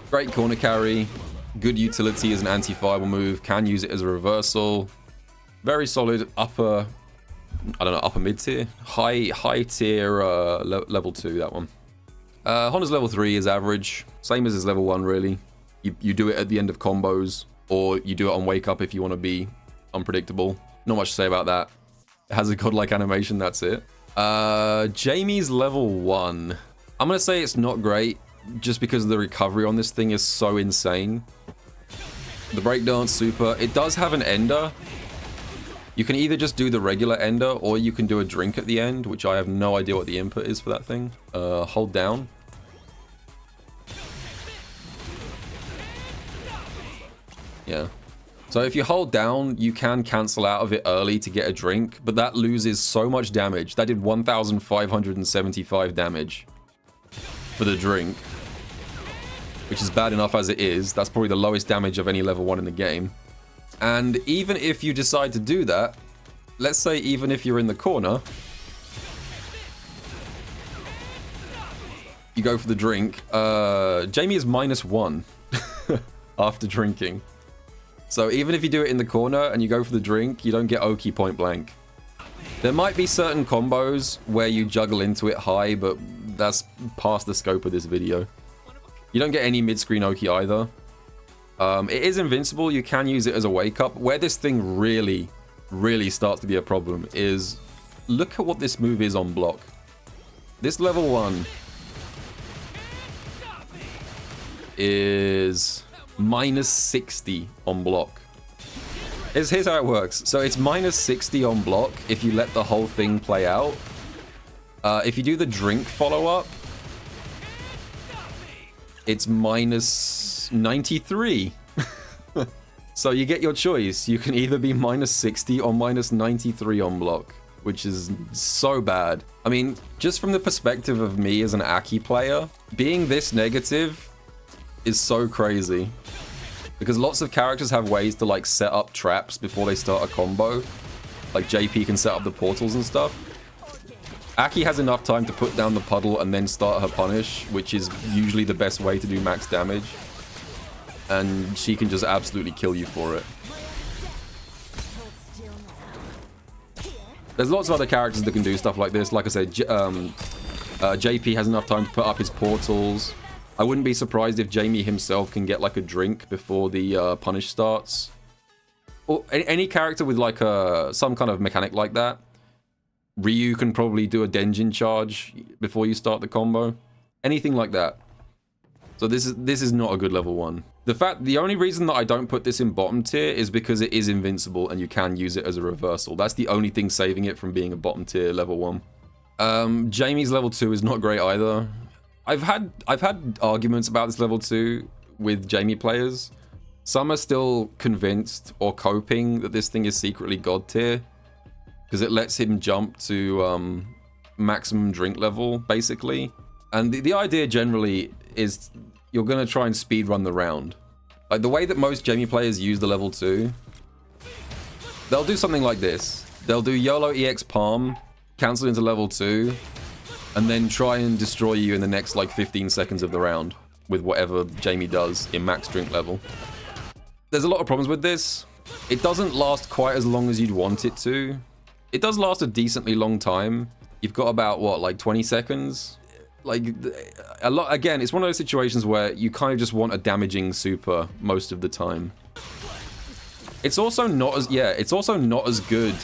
Great corner carry. Good utility as an anti-fireball move. Can use it as a reversal. Very solid upper... I don't know, upper mid tier? High tier level 2, that one. Honda's level 3 is average. Same as his level 1, really. You do it at the end of combos, or you do it on wake up if you want to be unpredictable. Not much to say about that. It has a godlike animation, that's it. Jamie's level 1. I'm going to say it's not great, just because the recovery on this thing is so insane. The breakdance super, it does have an ender. You can either just do the regular ender, or you can do a drink at the end, which I have no idea what the input is for that thing. Hold down. Yeah. So if you hold down, you can cancel out of it early to get a drink, but that loses so much damage. That did 1,575 damage. for the drink, which is bad enough as it is. That's probably the lowest damage of any level 1 in the game. And even if you decide to do that, let's say even if you're in the corner, you go for the drink, Jamie is -1 after drinking. So even if you do it in the corner and you go for the drink, you don't get Oki point blank. There might be certain combos where you juggle into it high, but that's past the scope of this video. You don't get any mid-screen Oki either. It is invincible. You can use it as a wake-up. Where this thing really, really starts to be a problem is, look at what this move is on block. This level 1 is -60 on block. Here's how it works. So it's -60 on block if you let the whole thing play out. If you do the drink follow-up, it's -93. So you get your choice. You can either be -60 or -93 on block, which is so bad. I mean, just from the perspective of me as an Aki player, being this negative is so crazy. Because lots of characters have ways to like set up traps before they start a combo. Like JP can set up the portals and stuff. Aki has enough time to put down the puddle and then start her punish, which is usually the best way to do max damage. And she can just absolutely kill you for it. There's lots of other characters that can do stuff like this. Like I said, JP has enough time to put up his portals. I wouldn't be surprised if Jamie himself can get like a drink before the punish starts. Or any character with like some kind of mechanic like that. Ryu can probably do a Denjin charge before you start the combo. Anything like that. So this is not a good level 1. The only reason that I don't put this in bottom tier is because it is invincible and you can use it as a reversal. That's the only thing saving it from being a bottom tier level 1. Jamie's level 2 is not great either. I've had arguments about this level 2 with Jamie players. Some are still convinced or coping that this thing is secretly god tier because it lets him jump to maximum drink level, basically. And the idea generally is you're going to try and speedrun the round. Like the way that most Jamie players use the level 2, they'll do something like this. They'll do YOLO EX Palm, cancel into level 2, and then try and destroy you in the next like 15 seconds of the round with whatever Jamie does in max drink level. There's a lot of problems with this. It doesn't last quite as long as you'd want it to. It does last a decently long time. You've got about, what, like 20 seconds? Like, a lot. Again, it's one of those situations where you kind of just want a damaging super most of the time. It's also not as, it's also not as good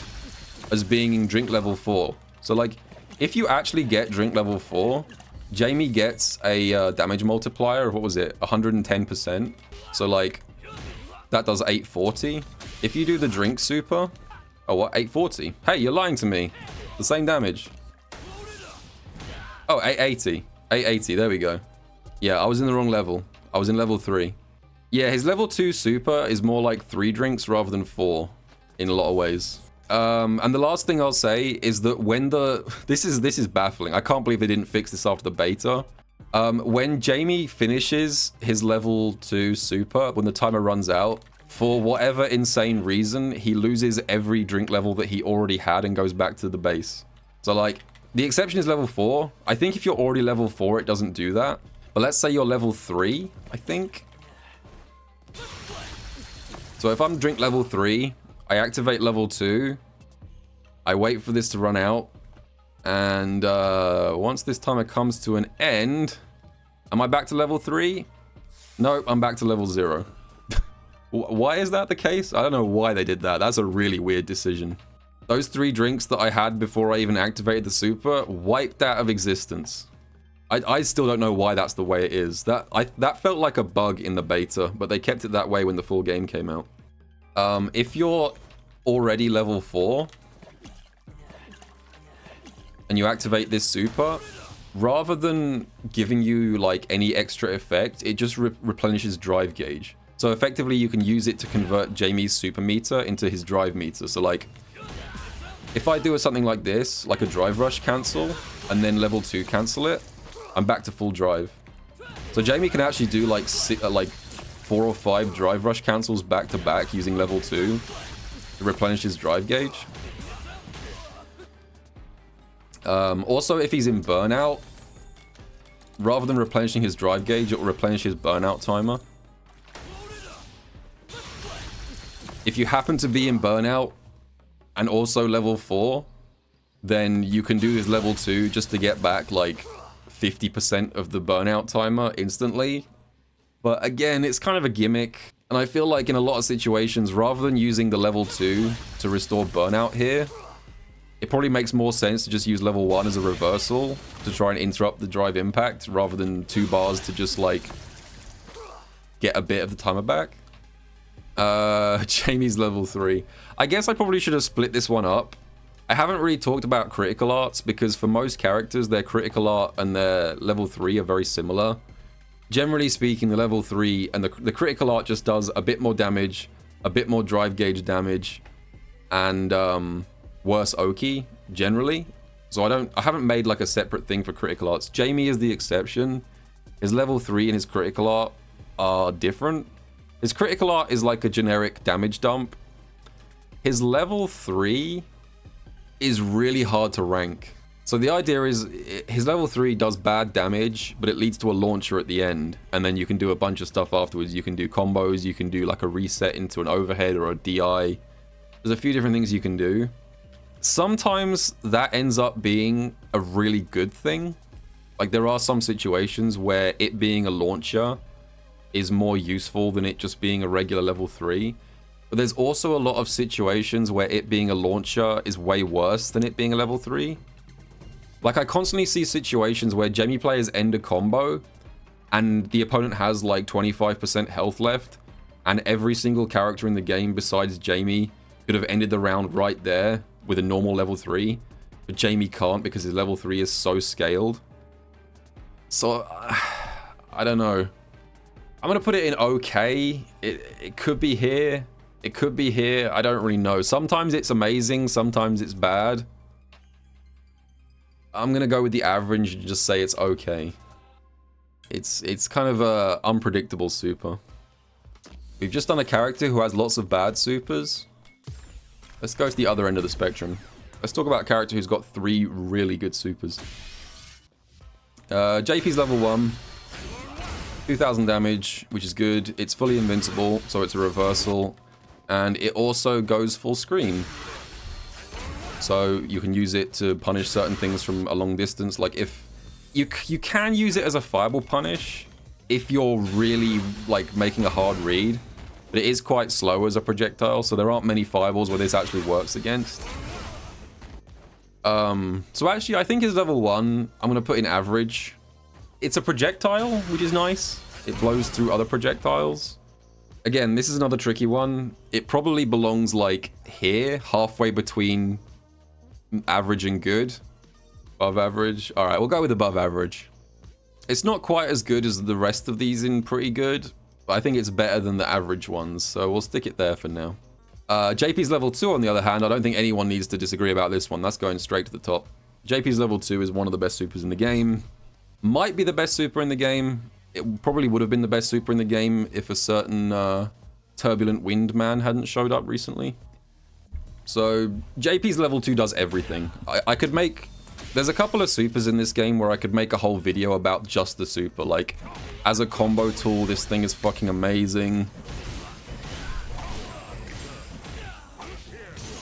as being in drink level 4. So like, if you actually get drink level 4, Jamie gets a damage multiplier of, what was it, 110%. So like, that does 840. If you do the drink super, oh what, 840? Hey, you're lying to me. The same damage. Oh, 880. 880, there we go. Yeah, I was in the wrong level. I was in level 3. Yeah, his level 2 super is more like 3 drinks rather than 4 in a lot of ways. And the last thing I'll say is that when this is baffling. I can't believe they didn't fix this after the beta. When Jamie finishes his level 2 super, when the timer runs out, for whatever insane reason, he loses every drink level that he already had and goes back to the base. So like, the exception is level 4. I think if you're already level 4, it doesn't do that. But let's say you're level 3, I think. So if I'm drink level 3, I activate level 2, I wait for this to run out, and once this timer comes to an end, am I back to level 3? No, I'm back to level 0. Why is that the case? I don't know why they did that. That's a really weird decision. Those 3 drinks that I had before I even activated the super wiped out of existence. I still don't know why that's the way it is. That felt like a bug in the beta, but they kept it that way when the full game came out. If you're already level 4 and you activate this super, rather than giving you like any extra effect, it just replenishes drive gauge. So effectively you can use it to convert Jamie's super meter into his drive meter. So like, if I do something like this, like a drive rush cancel, and then level 2 cancel it, I'm back to full drive. So Jamie can actually do like 4 or 5 drive rush cancels back to back using level 2 to replenish his drive gauge. Also, if he's in burnout, rather than replenishing his drive gauge, it will replenish his burnout timer. If you happen to be in burnout and also level 4, then you can do his level 2 just to get back like 50% of the burnout timer instantly. But again, it's kind of a gimmick. And I feel like in a lot of situations, rather than using the level 2 to restore burnout here, it probably makes more sense to just use level 1 as a reversal to try and interrupt the drive impact rather than 2 bars to just like get a bit of the timer back. Jamie's level 3. I guess I probably should have split this one up. I haven't really talked about critical arts because for most characters, their critical art and their level 3 are very similar. Generally speaking, the level 3 and the critical art just does a bit more damage, a bit more drive gauge damage, and worse Oki, generally. So I haven't made like a separate thing for critical arts. Jamie is the exception. His level 3 and his critical art are different. His critical art is like a generic damage dump. His level 3 is really hard to rank. So the idea is his level 3 does bad damage, but it leads to a launcher at the end. And then you can do a bunch of stuff afterwards. You can do combos, you can do like a reset into an overhead or a DI. There's a few different things you can do. Sometimes that ends up being a really good thing. Like there are some situations where it being a launcher is more useful than it just being a regular level 3. But there's also a lot of situations where it being a launcher is way worse than it being a level 3. Like I constantly see situations where Jamie players end a combo and the opponent has like 25% health left and every single character in the game besides Jamie could have ended the round right there with a normal level 3. But Jamie can't because his level 3 is so scaled. So, I don't know. I'm going to put it in okay. It could be here. It could be here. I don't really know. Sometimes it's amazing. Sometimes it's bad. I'm going to go with the average and just say it's okay. It's kind of a unpredictable super. We've just done a character who has lots of bad supers. Let's go to the other end of the spectrum. Let's talk about a character who's got 3 really good supers. JP's level 1. 2000 damage, which is good. It's fully invincible, so it's a reversal. And it also goes full screen. So you can use it to punish certain things from a long distance. Like if you can use it as a fireball punish if you're really like making a hard read. But it is quite slow as a projectile, so there aren't many fireballs where this actually works against. So actually, I think his level 1, I'm going to put in average. It's a projectile, which is nice. It blows through other projectiles. Again, this is another tricky one. It probably belongs like here, halfway between average and good. Above average. All right, we'll go with above average. It's not quite as good as the rest of these in pretty good, but I think it's better than the average ones, so we'll stick it there for now. JP's level 2, on the other hand, I don't think anyone needs to disagree about this one. That's going straight to the top. JP's level 2 is one of the best supers in the game. Might be the best super in the game. It probably would have been the best super in the game if a certain turbulent wind man hadn't showed up recently. So JP's level 2 does everything. I could make... There's a couple of supers in this game where I could make a whole video about just the super. Like, as a combo tool, this thing is fucking amazing.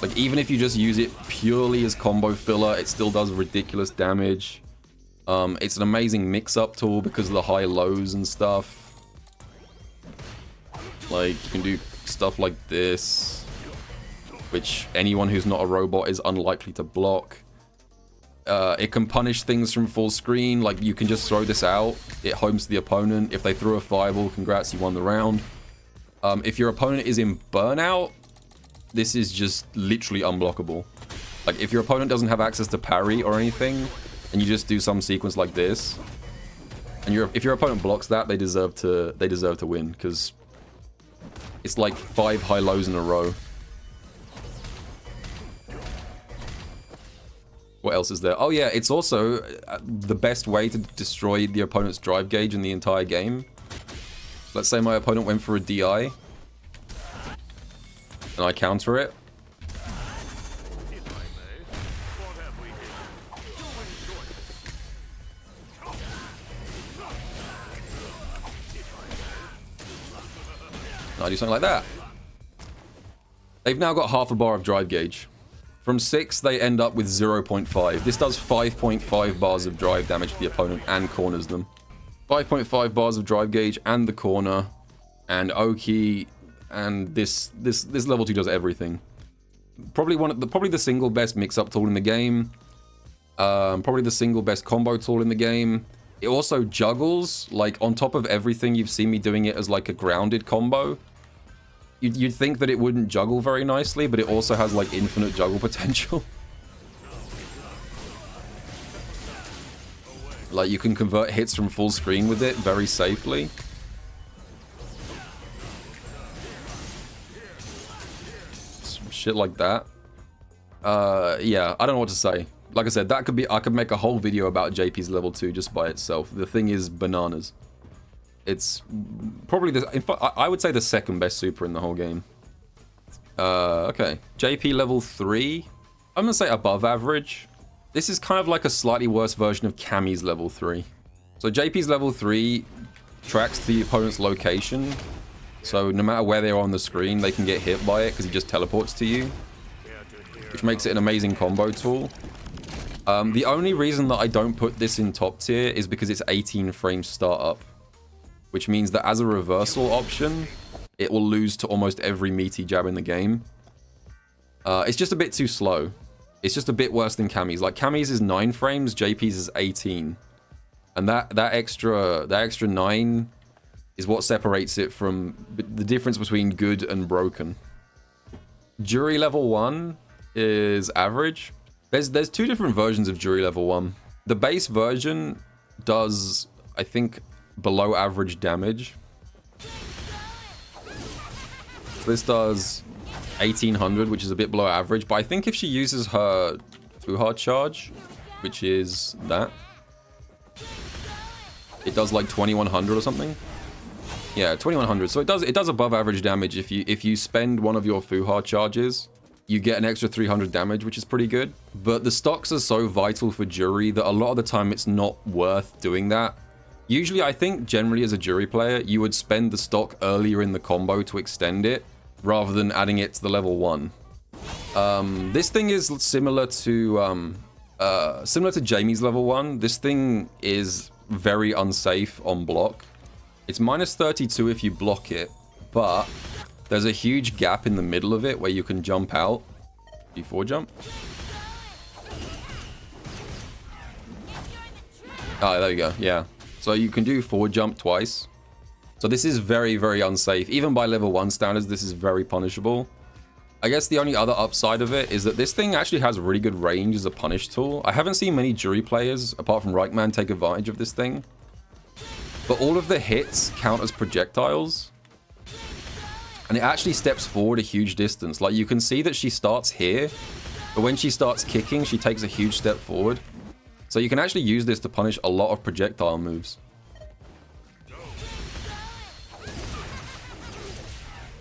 Like, even if you just use it purely as combo filler, it still does ridiculous damage. It's an amazing mix-up tool because of the high lows and stuff. Like, you can do stuff like this, which anyone who's not a robot is unlikely to block. It can punish things from full screen. Like, you can just throw this out. It homes the opponent. If they threw a fireball, congrats, you won the round. If your opponent is in burnout, this is just literally unblockable. Like, if your opponent doesn't have access to parry or anything, and you just do some sequence like this, and if your opponent blocks that, they deserve to win, because it's like 5 high lows in a row. What else is there? Oh yeah, it's also the best way to destroy the opponent's drive gauge in the entire game. Let's say my opponent went for a DI, and I counter it. And I do something like that. They've now got half a bar of drive gauge. From 6, they end up with 0.5. This does 5.5 bars of drive damage to the opponent and corners them. 5.5 bars of drive gauge and the corner and Oki, and this level 2 does everything. Probably the single best mix-up tool in the game. Probably the single best combo tool in the game. It also juggles, like, on top of everything. You've seen me doing it as like a grounded combo. You'd think that it wouldn't juggle very nicely, but it also has like infinite juggle potential. Like, you can convert hits from full screen with it very safely. Some shit like that. Yeah, I don't know what to say. Like I said, I could make a whole video about JP's level 2 just by itself. The thing is bananas. It's probably in fact, I would say the second best super in the whole game. Okay. JP level 3. I'm gonna say above average. This is kind of like a slightly worse version of Cammy's level 3. So JP's level 3 tracks the opponent's location. So no matter where they are on the screen, they can get hit by it because he just teleports to you. Which makes it an amazing combo tool. The only reason that I don't put this in top tier is because it's 18 frames startup. Which means that as a reversal option, it will lose to almost every meaty jab in the game. It's just a bit too slow. It's just a bit worse than Cammy's. Like, Cammy's is 9 frames, JP's is 18. And that extra 9 is what separates it from the difference between good and broken. Juri level 1 is average. There's 2 different versions of Juri level 1. The base version does, I think, below average damage. So this does 1800, which is a bit below average, but I think if she uses her Fuha charge, which is that, it does like 2100 or something. Yeah, 2100. So it does above average damage. If you spend one of your Fuha charges, you get an extra 300 damage, which is pretty good. But the stocks are so vital for Juri that a lot of the time it's not worth doing that. Usually, I think, generally as a Juri player, you would spend the stock earlier in the combo to extend it, rather than adding it to the level 1. This thing is similar to Jamie's level 1. This thing is very unsafe on block. It's minus 32 if you block it, but there's a huge gap in the middle of it where you can jump out. D4 jump. Oh, there you go. Yeah. So you can do forward jump twice. So this is very, very unsafe. Even by level 1 standards, this is very punishable. I guess the only other upside of it is that this thing actually has really good range as a punish tool. I haven't seen many Juri players, apart from Reichman, take advantage of this thing. But all of the hits count as projectiles. And it actually steps forward a huge distance. Like, you can see that she starts here, but when she starts kicking, she takes a huge step forward. So you can actually use this to punish a lot of projectile moves.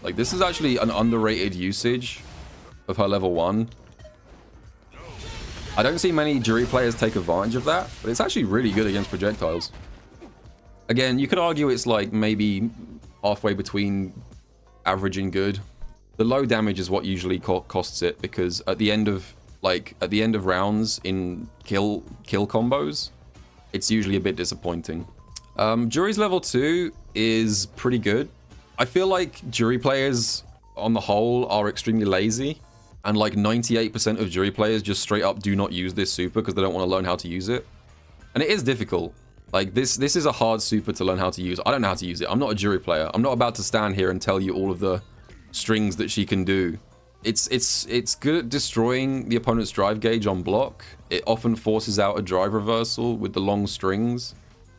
Like, this is actually an underrated usage of her level 1. I don't see many Juri players take advantage of that, but it's actually really good against projectiles. Again, you could argue it's like maybe halfway between average and good. The low damage is what usually costs it, because at the end of rounds in kill combos, it's usually a bit disappointing. Juri's level 2 is pretty good. I feel like Juri players on the whole are extremely lazy, and like 98% of Juri players just straight up do not use this super because they don't want to learn how to use it. And it is difficult. Like, this is a hard super to learn how to use. I don't know how to use it. I'm not a Juri player. I'm not about to stand here and tell you all of the strings that she can do. It's good at destroying the opponent's drive gauge on block. It often forces out a drive reversal with the long strings.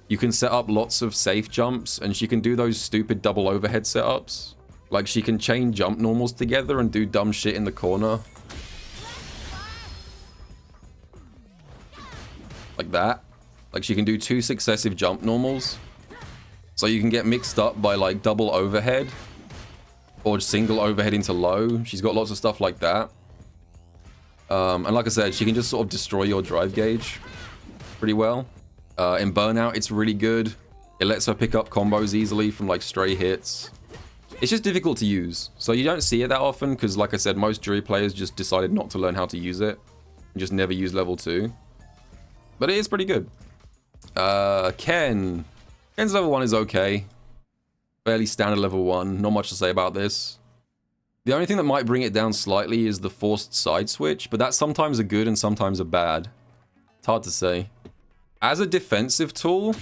You can set up lots of safe jumps, and she can do those stupid double overhead setups. Like, she can chain jump normals together and do dumb shit in the corner. like that. Like she can do 2 successive jump normals. So you can get mixed up by like double overhead or single overhead into low. She's got lots of stuff like that. And like I said, she can just sort of destroy your drive gauge pretty well. In Burnout, it's really good. It lets her pick up combos easily from like stray hits. It's just difficult to use. So you don't see it that often because, like I said, most Juri players just decided not to learn how to use it and just never use level 2. But it is pretty good. Ken's level 1 is okay. Fairly standard level 1. Not much to say about this. The only thing that might bring it down slightly is the forced side switch, but that's sometimes a good and sometimes a bad. It's hard to say. As a defensive tool,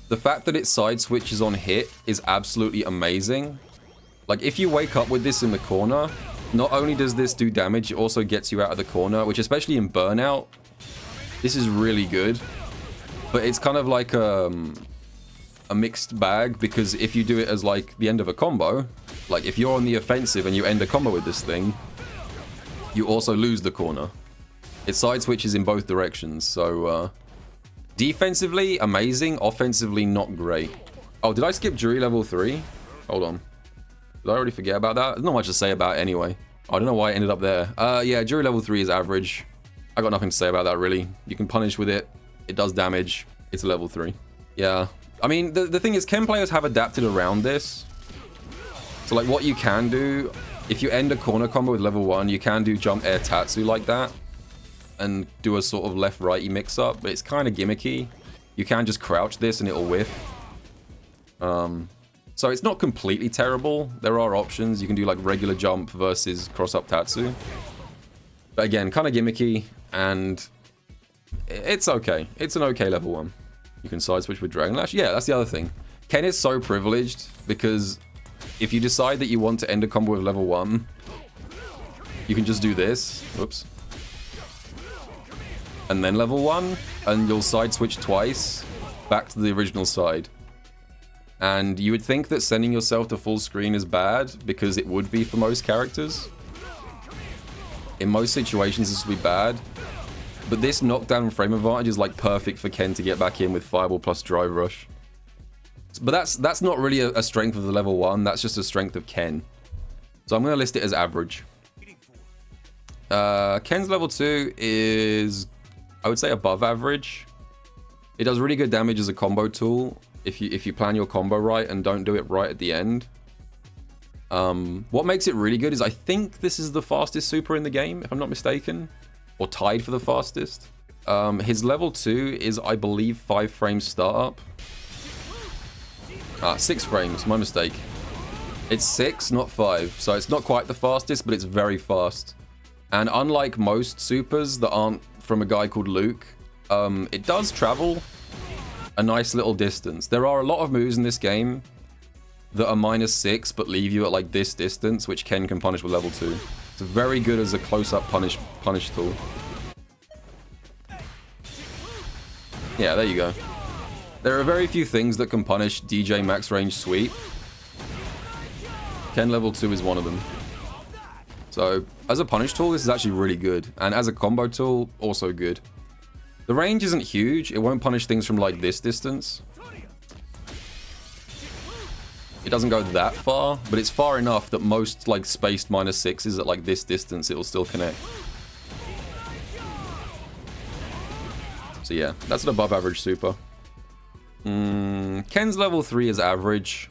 the fact that it side switches on hit is absolutely amazing. Like, if you wake up with this in the corner, not only does this do damage, it also gets you out of the corner, which especially in Burnout, this is really good. But it's kind of like a mixed bag, because if you do it as like the end of a combo, like if you're on the offensive and you end a combo with this thing, you also lose the corner. It side switches in both directions, so defensively amazing, offensively not great. Oh, did I skip Juri level 3? Hold on. Did I already forget about that? There's not much to say about it anyway. I don't know why I ended up there. Yeah, Juri level 3 is average. I got nothing to say about that really. You can punish with it. It does damage. It's a level 3. Yeah. I mean, the thing is, Ken players have adapted around this. So, like, what you can do, if you end a corner combo with level 1, you can do jump air tatsu like that. And do a sort of left-righty mix-up, but it's kind of gimmicky. You can just crouch this and it'll whiff. So it's not completely terrible. There are options. You can do, like, regular jump versus cross-up tatsu. But again, kind of gimmicky, and it's okay. It's an okay level 1. You can side switch with Dragon Lash. Yeah, that's the other thing. Ken is so privileged because if you decide that you want to end a combo with level 1, you can just do this. Whoops. And then level 1, and you'll side switch twice back to the original side. And you would think that sending yourself to full screen is bad, because it would be for most characters. In most situations, this would be bad. But this knockdown frame advantage is like perfect for Ken to get back in with Fireball plus Drive Rush. But that's not really a strength of the level 1, that's just a strength of Ken. So I'm going to list it as average. Ken's level 2 is, I would say, above average. It does really good damage as a combo tool if you plan your combo right and don't do it right at the end. What makes it really good is I think this is the fastest super in the game, if I'm not mistaken. Or tied for the fastest. His level 2 is, I believe, 5 frames startup. 6 frames, my mistake. It's 6, not 5. So it's not quite the fastest, but it's very fast. And unlike most supers that aren't from a guy called Luke, it does travel a nice little distance. There are a lot of moves in this game that are -6 but leave you at like this distance, which Ken can punish with level 2. It's very good as a close-up punish tool. Yeah, there you go. There are very few things that can punish Deejay max range sweep. Ken level 2 is one of them. So, as a punish tool, this is actually really good. And as a combo tool, also good. The range isn't huge. It won't punish things from like this distance. It doesn't go that far, but it's far enough that most like spaced -6s at like this distance, it will still connect. So yeah, that's an above average super. Ken's level 3 is average.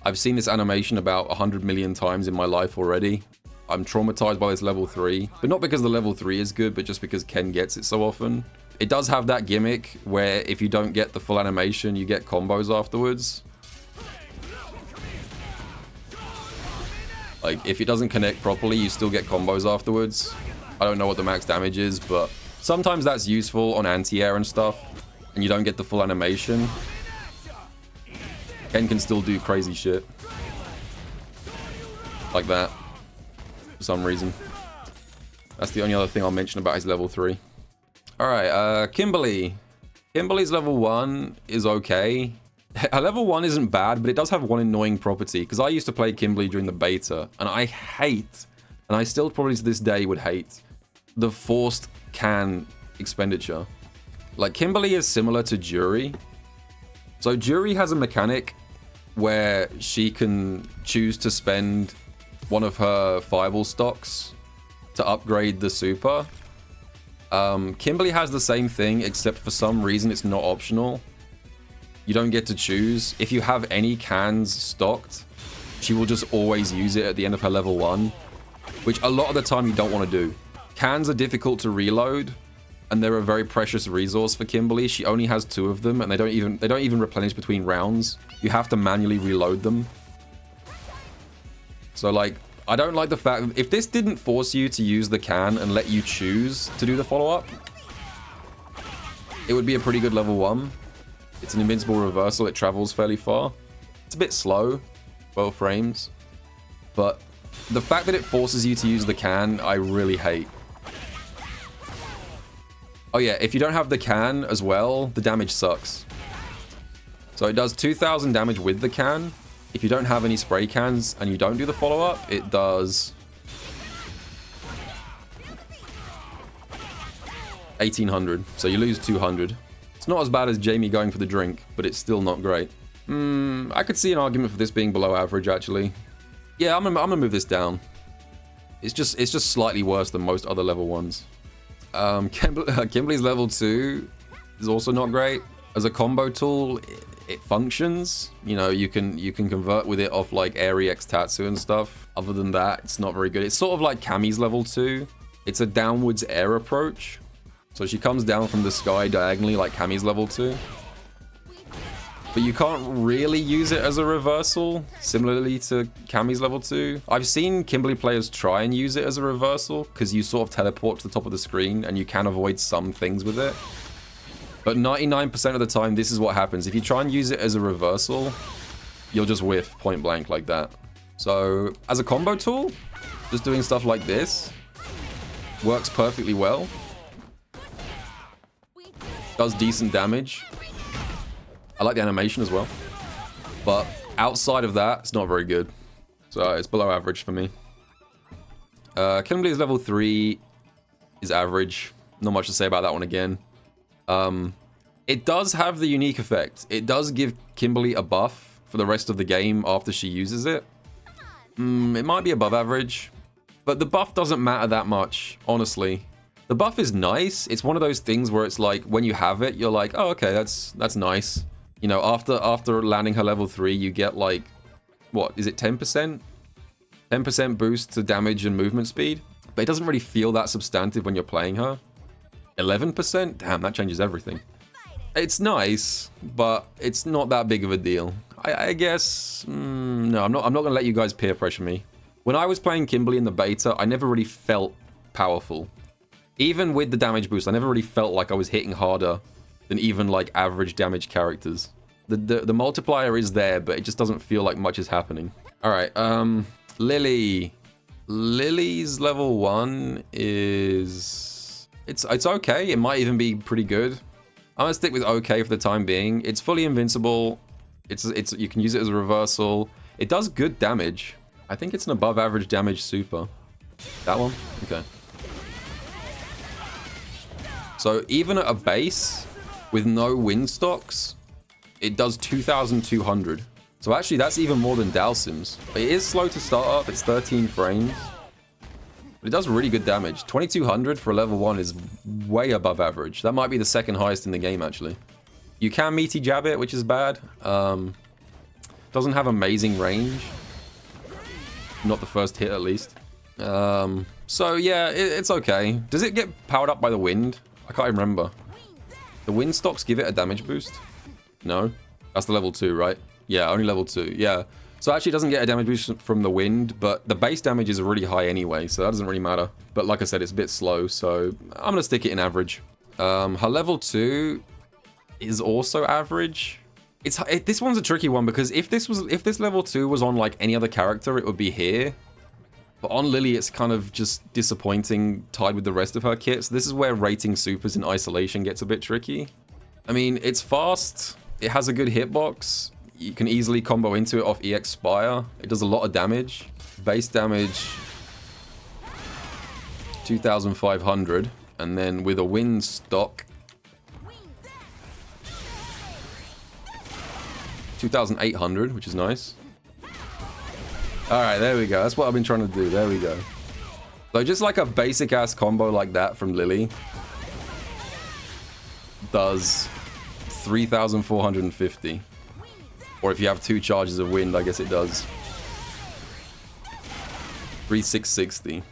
I've seen this animation about 100 million times in my life already. I'm traumatized by this level 3, but not because the level 3 is good, but just because Ken gets it so often. It does have that gimmick where if you don't get the full animation, you get combos afterwards. Like, if it doesn't connect properly, you still get combos afterwards. I don't know what the max damage is, but sometimes that's useful on anti-air and stuff, and you don't get the full animation. Ken can still do crazy shit. Like that. For some reason. That's the only other thing I'll mention about his level 3. Alright, Kimberly. Kimberly's level 1 is okay. Her level 1 isn't bad, but it does have one annoying property, because I used to play Kimberly during the beta, and I hate, and I still probably to this day would hate, the forced can expenditure. Like, Kimberly is similar to Juri. So Juri has a mechanic where she can choose to spend one of her fireball stocks to upgrade the super. Kimberly has the same thing, except for some reason it's not optional. You don't get to choose. If you have any cans stocked, she will just always use it at the end of her level 1, which a lot of the time you don't want to do. Cans are difficult to reload, and they're a very precious resource for Kimberly. She only has 2 of them, and they don't even replenish between rounds. You have to manually reload them. So, like, I don't like the fact that if this didn't force you to use the can and let you choose to do the follow-up, it would be a pretty good level 1. It's an invincible reversal. It travels fairly far. It's a bit slow, 12 frames. But the fact that it forces you to use the can, I really hate. Oh yeah, if you don't have the can as well, the damage sucks. So it does 2,000 damage with the can. If you don't have any spray cans and you don't do the follow-up, it does 1,800. So you lose 200. It's not as bad as Jamie going for the drink, but it's still not great. I could see an argument for this being below average, actually. Yeah, I'm gonna move this down. It's just slightly worse than most other level 1s. Kimberly's level 2 is also not great. As a combo tool, it functions. You know, you can convert with it off like Airi X Tatsu and stuff. Other than that, it's not very good. It's sort of like Cammy's level 2. It's a downwards air approach. So she comes down from the sky diagonally like Cammy's level 2. But you can't really use it as a reversal, similarly to Cammy's level 2. I've seen Kimberly players try and use it as a reversal, because you sort of teleport to the top of the screen and you can avoid some things with it. But 99% of the time, this is what happens. If you try and use it as a reversal, you'll just whiff point blank like that. So, as a combo tool, just doing stuff like this works perfectly well. Does decent damage. I like the animation as well. But outside of that, it's not very good. So, it's below average for me. Kimberly's level 3 is average. Not much to say about that one again. It does have the unique effect. It does give Kimberly a buff for the rest of the game after she uses it. It might be above average, but the buff doesn't matter that much, honestly. The buff is nice. It's one of those things where it's like, when you have it, you're like, oh, okay, that's nice. You know, after landing her level 3, you get like, what, is it 10%? 10% boost to damage and movement speed, but it doesn't really feel that substantive when you're playing her. 11%? Damn, that changes everything. It's nice, but it's not that big of a deal. I guess... no, I'm not gonna let you guys peer pressure me. When I was playing Kimberly in the beta, I never really felt powerful. Even with the damage boost, I never really felt like I was hitting harder than even like average damage characters. The multiplier is there, but it just doesn't feel like much is happening. Alright, Lily. Lily's level 1 is... It's okay. It might even be pretty good. I'm gonna stick with okay for the time being. It's fully invincible. You can use it as a reversal. It does good damage. I think it's an above average damage super. That one? Okay. So even at a base with no wind stocks, it does 2,200. So actually that's even more than Dhalsim's. It is slow to start up. It's 13 frames. But it does really good damage. 2,200 for a level 1 is way above average. That might be the second highest in the game, actually. You can meaty jab it, which is bad. Doesn't have amazing range. Not the first hit, at least. So, yeah, it's okay. Does it get powered up by the wind? I can't remember. The wind stocks give it a damage boost? No? That's the level 2, right? Yeah, only level 2. Yeah. So actually it doesn't get a damage boost from the wind, but the base damage is really high anyway, so that doesn't really matter. But like I said, it's a bit slow, so I'm going to stick it in average. Her level 2 is also average. This one's a tricky one, because if this level 2 was on like any other character, it would be here. But on Lily, it's kind of just disappointing tied with the rest of her kit. So this is where rating supers in isolation gets a bit tricky. I mean, it's fast. It has a good hitbox. You can easily combo into it off EX Spire. It does a lot of damage. Base damage, 2,500. And then with a wind stock, 2,800, which is nice. Alright, there we go. That's what I've been trying to do. There we go. So just like a basic ass combo like that from Lily does 3,450. Or if you have 2 charges of wind, I guess it does 3,660.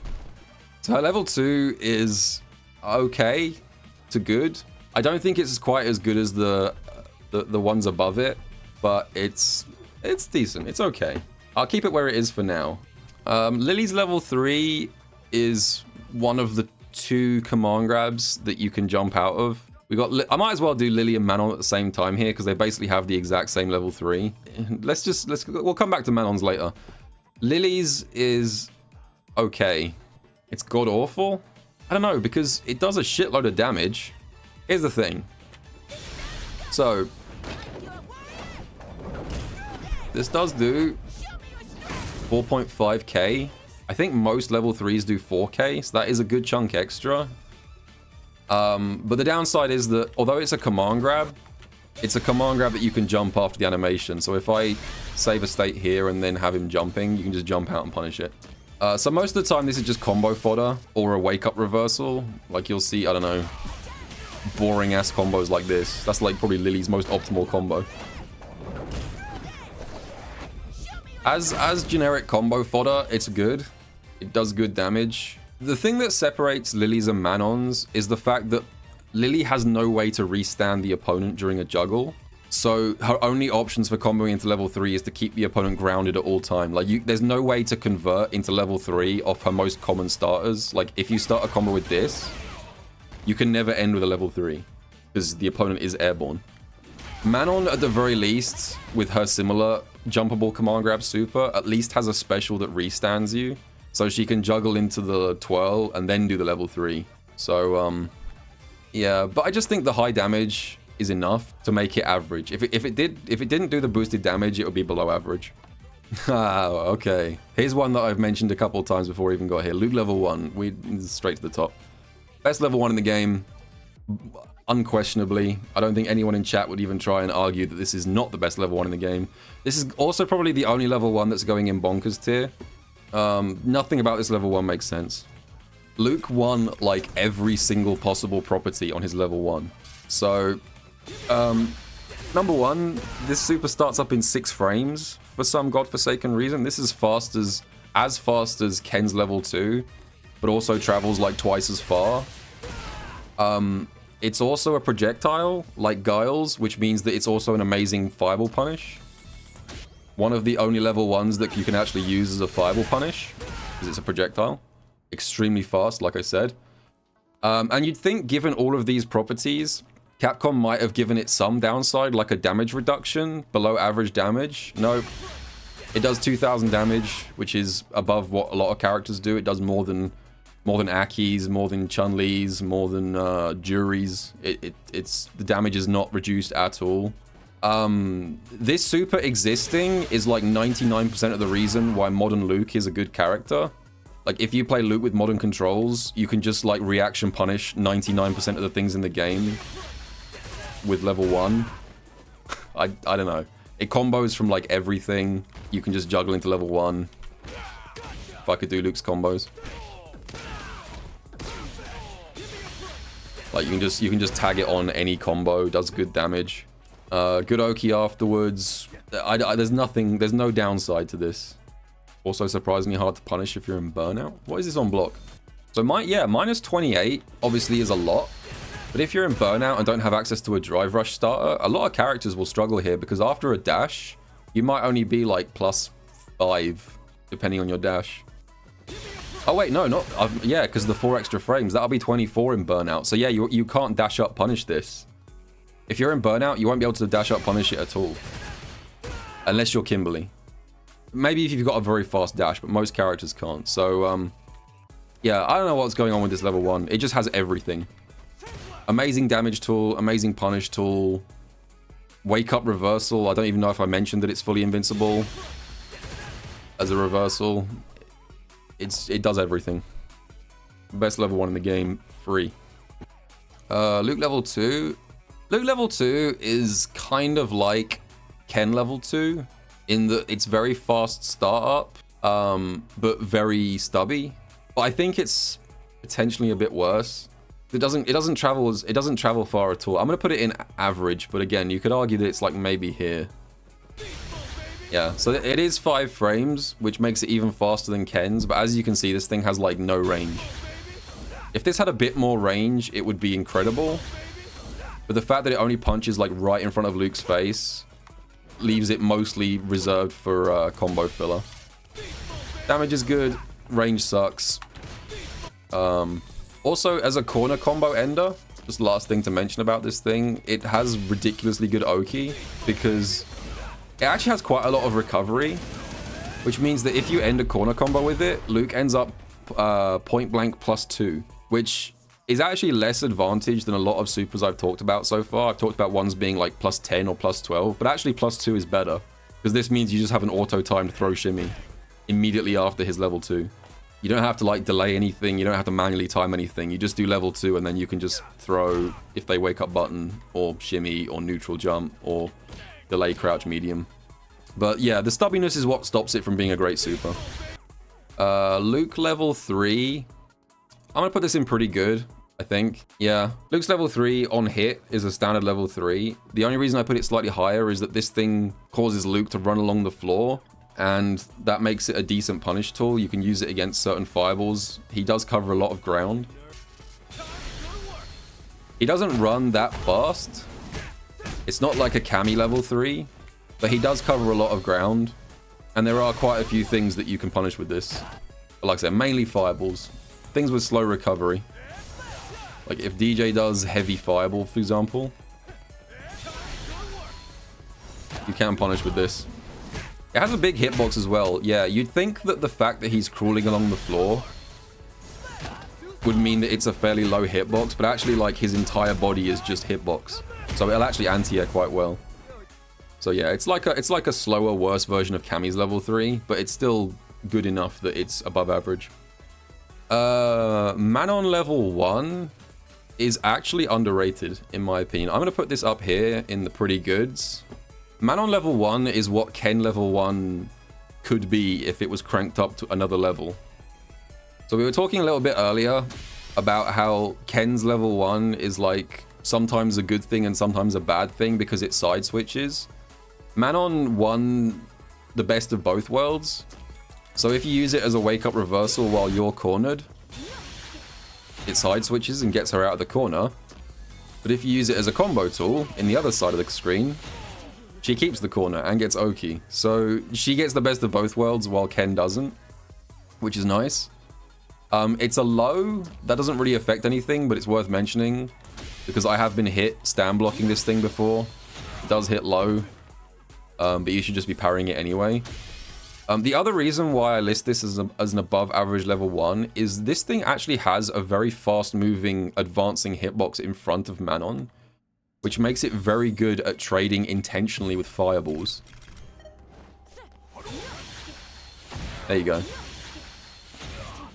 So her level 2 is okay to good. I don't think it's quite as good as the ones above it, but it's decent. It's okay. I'll keep it where it is for now. Lily's level 3 is one of the 2 command grabs that you can jump out of. I might as well do Lily and Manon at the same time here because they basically have the exact same level 3. We'll come back to Manon's later. Lily's is okay. It's god awful. I don't know, because it does a shitload of damage. Here's the thing. So this does do 4.5k. I think most level 3s do 4k, so that is a good chunk extra. But the downside is that although it's a command grab, it's a command grab that you can jump after the animation. So if I save a state here and then have him jumping, you can just jump out and punish it. So most of the time this is just combo fodder or a wake up reversal. Like you'll see, I don't know, boring ass combos like this. That's like probably Lily's most optimal combo. As generic combo fodder, it's good. It does good damage. The thing that separates Lily's and Manon's is the fact that Lily has no way to restand the opponent during a juggle. So her only options for comboing into level 3 is to keep the opponent grounded at all time. Like there's no way to convert into level 3 off her most common starters. Like if you start a combo with this, you can never end with a level 3 because the opponent is airborne. Manon, at the very least, with her similar jumpable command grab super, at least has a special that restands you. So she can juggle into the twirl and then do the level 3. So, yeah, but I just think the high damage is enough to make it average. If it didn't do the boosted damage, it would be below average. Okay. Here's one that I've mentioned a couple of times before we even got here. Luke level 1. We straight to the top. Best level 1 in the game. Unquestionably. I don't think anyone in chat would even try and argue that this is not the best level 1 in the game. This is also probably the only level 1 that's going in bonkers tier. Nothing about this level 1 makes sense. Luke won like every single possible property on his level 1. So, number 1, this super starts up in 6 frames for some godforsaken reason. This is as fast as Ken's level 2, but also travels like twice as far. It's also a projectile like Guile's, which means that it's also an amazing fireball punish. One of the only level 1s that you can actually use as a fireball punish, because it's a projectile. Extremely fast, like I said. And you'd think, given all of these properties, Capcom might have given it some downside, like a damage reduction, below average damage. Nope. It does 2,000 damage, which is above what a lot of characters do. It does more than Aki's, more than Chun Li's, more than Juri's. The damage is not reduced at all. This super existing is like 99% of the reason why modern Luke is a good character. Like if you play Luke with modern controls, you can just like reaction punish 99% of the things in the game with level 1. I don't know. It combos from like everything. You can just juggle into level 1. If I could do Luke's combos. Like you can just tag it on any combo, does good damage. Good Oki afterwards. There's no downside to this. Also surprisingly hard to punish if you're in burnout. What is this on block? So minus 28 obviously is a lot. But if you're in burnout and don't have access to a drive rush starter, a lot of characters will struggle here because after a dash, you might only be like +5 depending on your dash. Oh wait, no, not yeah, because the 4 extra frames, that'll be 24 in burnout. So yeah, you can't dash up punish this. If you're in burnout, you won't be able to dash up punish it at all. Unless you're Kimberly. Maybe if you've got a very fast dash, but most characters can't. So, yeah, I don't know what's going on with this level 1. It just has everything. Amazing damage tool, amazing punish tool. Wake up reversal. I don't even know if I mentioned that it's fully invincible. As a reversal. It does everything. Best level 1 in the game, free. Luke level 2. Luke level 2 is kind of like Ken level 2 in that it's very fast startup, but very stubby. But I think it's potentially a bit worse. It doesn't travel far at all. I'm gonna put it in average, but again, you could argue that it's like maybe here. Yeah, so it is 5 frames, which makes it even faster than Ken's, but as you can see, this thing has like no range. If this had a bit more range, it would be incredible. But the fact that it only punches like right in front of Luke's face leaves it mostly reserved for combo filler. Damage is good, range sucks. Also, as a corner combo ender, just last thing to mention about this thing, it has ridiculously good Oki because it actually has quite a lot of recovery, which means that if you end a corner combo with it, Luke ends up point blank +2, which is actually less advantage than a lot of supers I've talked about so far. I've talked about ones being like +10 or +12, but actually +2 is better because this means you just have an auto-timed throw shimmy immediately after his level 2. You don't have to like delay anything, you don't have to manually time anything, you just do level 2 and then you can just throw if they wake up button or shimmy or neutral jump or delay crouch medium. But yeah, the stubbiness is what stops it from being a great super. Luke level 3, I'm gonna put this in pretty good, I think. Yeah, Luke's level 3 on hit is a standard level 3. The only reason I put it slightly higher is that this thing causes Luke to run along the floor, and that makes it a decent punish tool. You can use it against certain fireballs. He does cover a lot of ground. He doesn't run that fast. It's not like a Cammy level 3, but he does cover a lot of ground. And there are quite a few things that you can punish with this. But like I said, mainly fireballs. Things with slow recovery. Like if Deejay does heavy fireball, for example, you can punish with this. It has a big hitbox as well. Yeah, you'd think that the fact that he's crawling along the floor would mean that it's a fairly low hitbox, but actually like his entire body is just hitbox. So it'll actually anti-air quite well. So yeah, it's like a slower, worse version of Cammy's level 3, but it's still good enough that it's above average. Manon level 1 is actually underrated, in my opinion. I'm going to put this up here in the pretty goods. Manon level 1 is what Ken level 1 could be if it was cranked up to another level. So we were talking a little bit earlier about how Ken's level 1 is like sometimes a good thing and sometimes a bad thing because it side switches. Manon won the best of both worlds. So if you use it as a wake-up reversal while you're cornered, it side switches and gets her out of the corner. But if you use it as a combo tool in the other side of the screen, she keeps the corner and gets Oki. So she gets the best of both worlds while Ken doesn't, which is nice. It's a low. That doesn't really affect anything, but it's worth mentioning because I have been hit stand blocking this thing before. It does hit low, but you should just be parrying it anyway. The other reason why I list this as an above average level 1 is this thing actually has a very fast moving advancing hitbox in front of Manon, which makes it very good at trading intentionally with fireballs. There you go.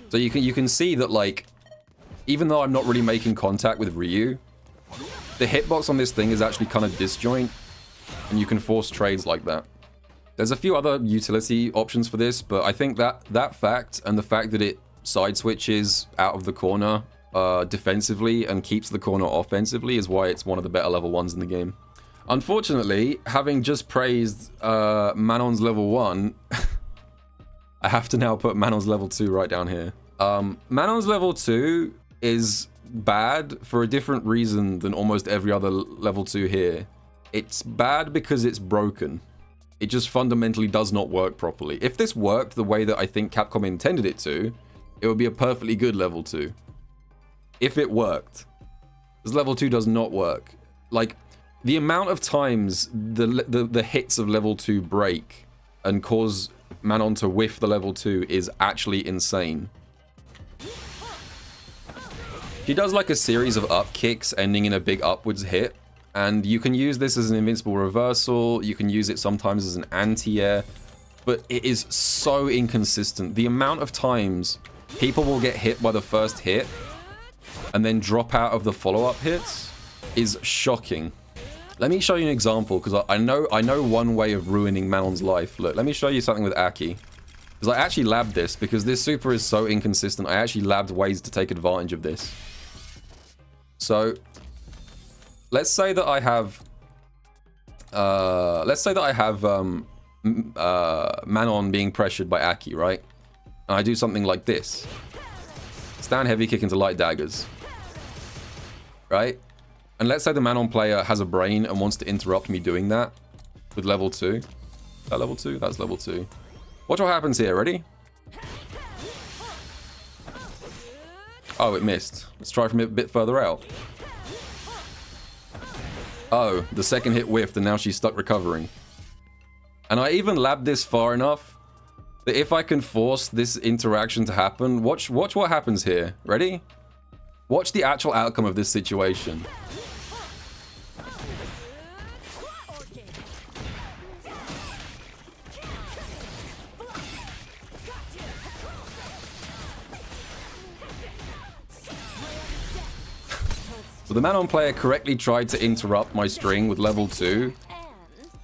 So you can see that, like, even though I'm not really making contact with Ryu, the hitbox on this thing is actually kind of disjoint, and you can force trades like that. There's a few other utility options for this, but I think that fact and the fact that it side switches out of the corner defensively and keeps the corner offensively is why it's one of the better level 1s in the game. Unfortunately, having just praised Manon's level 1, I have to now put Manon's level 2 right down here. Manon's level 2 is bad for a different reason than almost every other level 2 here. It's bad because it's broken. It just fundamentally does not work properly. If this worked the way that I think Capcom intended it to, it would be a perfectly good level 2. If it worked. This level 2 does not work. Like, the amount of times the hits of level 2 break and cause Manon to whiff the level 2 is actually insane. She does like a series of up kicks ending in a big upwards hit. And you can use this as an invincible reversal, you can use it sometimes as an anti-air, but it is so inconsistent. The amount of times people will get hit by the first hit and then drop out of the follow-up hits is shocking. Let me show you an example, because I know one way of ruining Manon's life. Look, let me show you something with Aki. Because I actually labbed this, because this super is so inconsistent. I actually labbed ways to take advantage of this. So, let's say that I have... Manon being pressured by Aki, right? And I do something like this. Stand heavy kick into light daggers. Right? And let's say the Manon player has a brain and wants to interrupt me doing that with level 2. Is that level 2? That's level 2. Watch what happens here. Ready? Oh, it missed. Let's try from a bit further out. Oh, the second hit whiffed and now she's stuck recovering. And I even labbed this far enough that if I can force this interaction to happen, watch what happens here. Ready? Watch the actual outcome of this situation. So the Manon player correctly tried to interrupt my string with level 2,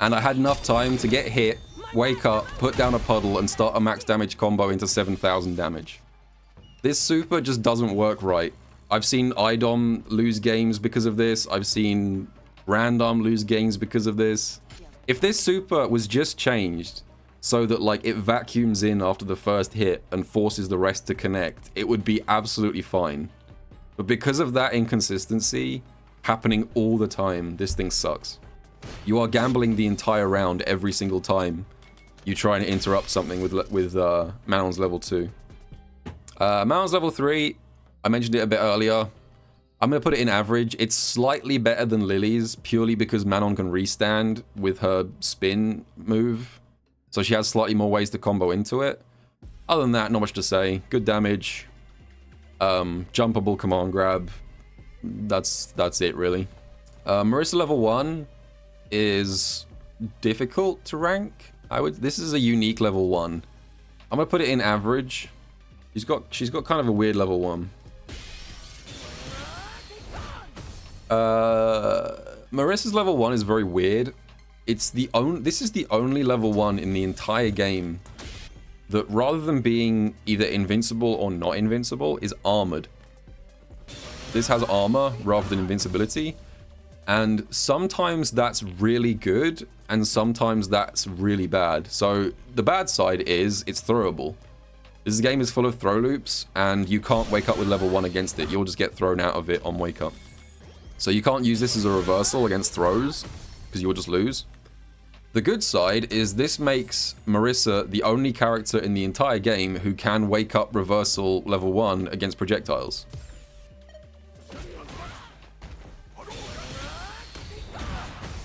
and I had enough time to get hit, wake up, put down a puddle, and start a max damage combo into 7,000 damage. This super just doesn't work right. I've seen IDOM lose games because of this. I've seen Random lose games because of this. If this super was just changed so that like it vacuums in after the first hit and forces the rest to connect, it would be absolutely fine. But because of that inconsistency happening all the time, this thing sucks. You are gambling the entire round every single time you try and interrupt something with Manon's level 2. Manon's level 3, I mentioned it a bit earlier. I'm going to put it in average. It's slightly better than Lily's, purely because Manon can restand with her spin move. So she has slightly more ways to combo into it. Other than that, not much to say. Good damage. Jumpable command grab. That's it, really. Marisa level 1 is difficult to rank. This is a unique level 1. I'm going to put it in average. She's got kind of a weird level 1. Marisa's level 1 is very weird. This is the only level 1 in the entire game that, rather than being either invincible or not invincible, is armored. This has armor rather than invincibility, and sometimes that's really good and sometimes that's really bad. So the bad side is it's throwable. This game is full of throw loops and you can't wake up with level 1 against it. You'll just get thrown out of it on wake up. So you can't use this as a reversal against throws because you'll just lose. The good side is this makes Marisa the only character in the entire game who can wake up reversal level 1 against projectiles.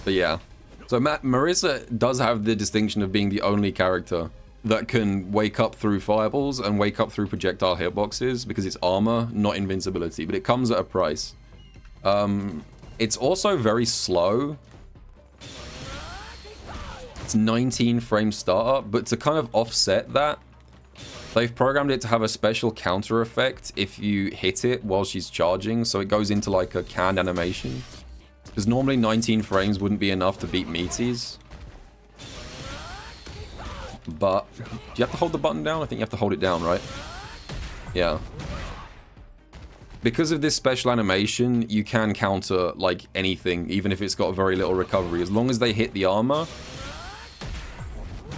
But yeah. So Marisa does have the distinction of being the only character that can wake up through fireballs and wake up through projectile hitboxes because it's armor, not invincibility, but it comes at a price. It's also very slow. It's 19 frame startup, but to kind of offset that, they've programmed it to have a special counter effect if you hit it while she's charging, so it goes into like a canned animation. Because normally 19 frames wouldn't be enough to beat meaties. But, do you have to hold the button down? I think you have to hold it down, right? Yeah. Because of this special animation, you can counter like anything, even if it's got very little recovery. As long as they hit the armor,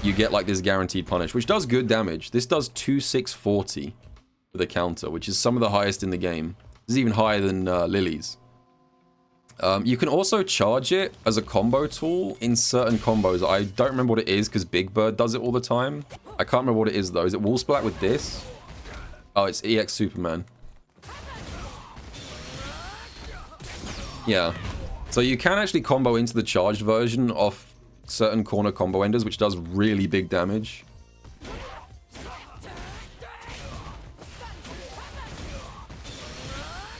you get like this guaranteed punish, which does good damage. This does 2640 with a counter, which is some of the highest in the game. This is even higher than Lily's. You can also charge it as a combo tool in certain combos. I don't remember what it is because Big Bird does it all the time. I can't remember what it is though. Is it Wall Splat with this? Oh, it's EX Superman. Yeah. So you can actually combo into the charged version of certain corner combo enders, which does really big damage.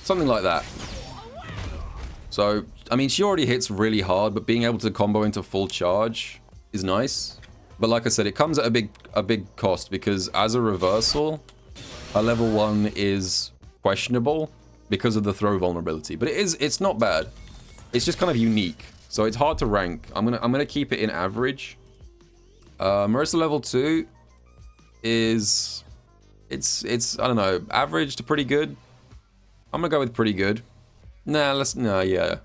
Something like that. So, I mean, she already hits really hard, but being able to combo into full charge is nice. But like I said, it comes at a big cost because as a reversal, a level 1 is questionable because of the throw vulnerability. But it's not bad. It's just kind of unique. So it's hard to rank. I'm gonna keep it in average. Marisa level 2 is it's I don't know, average to pretty good. I'm gonna go with pretty good. Yeah,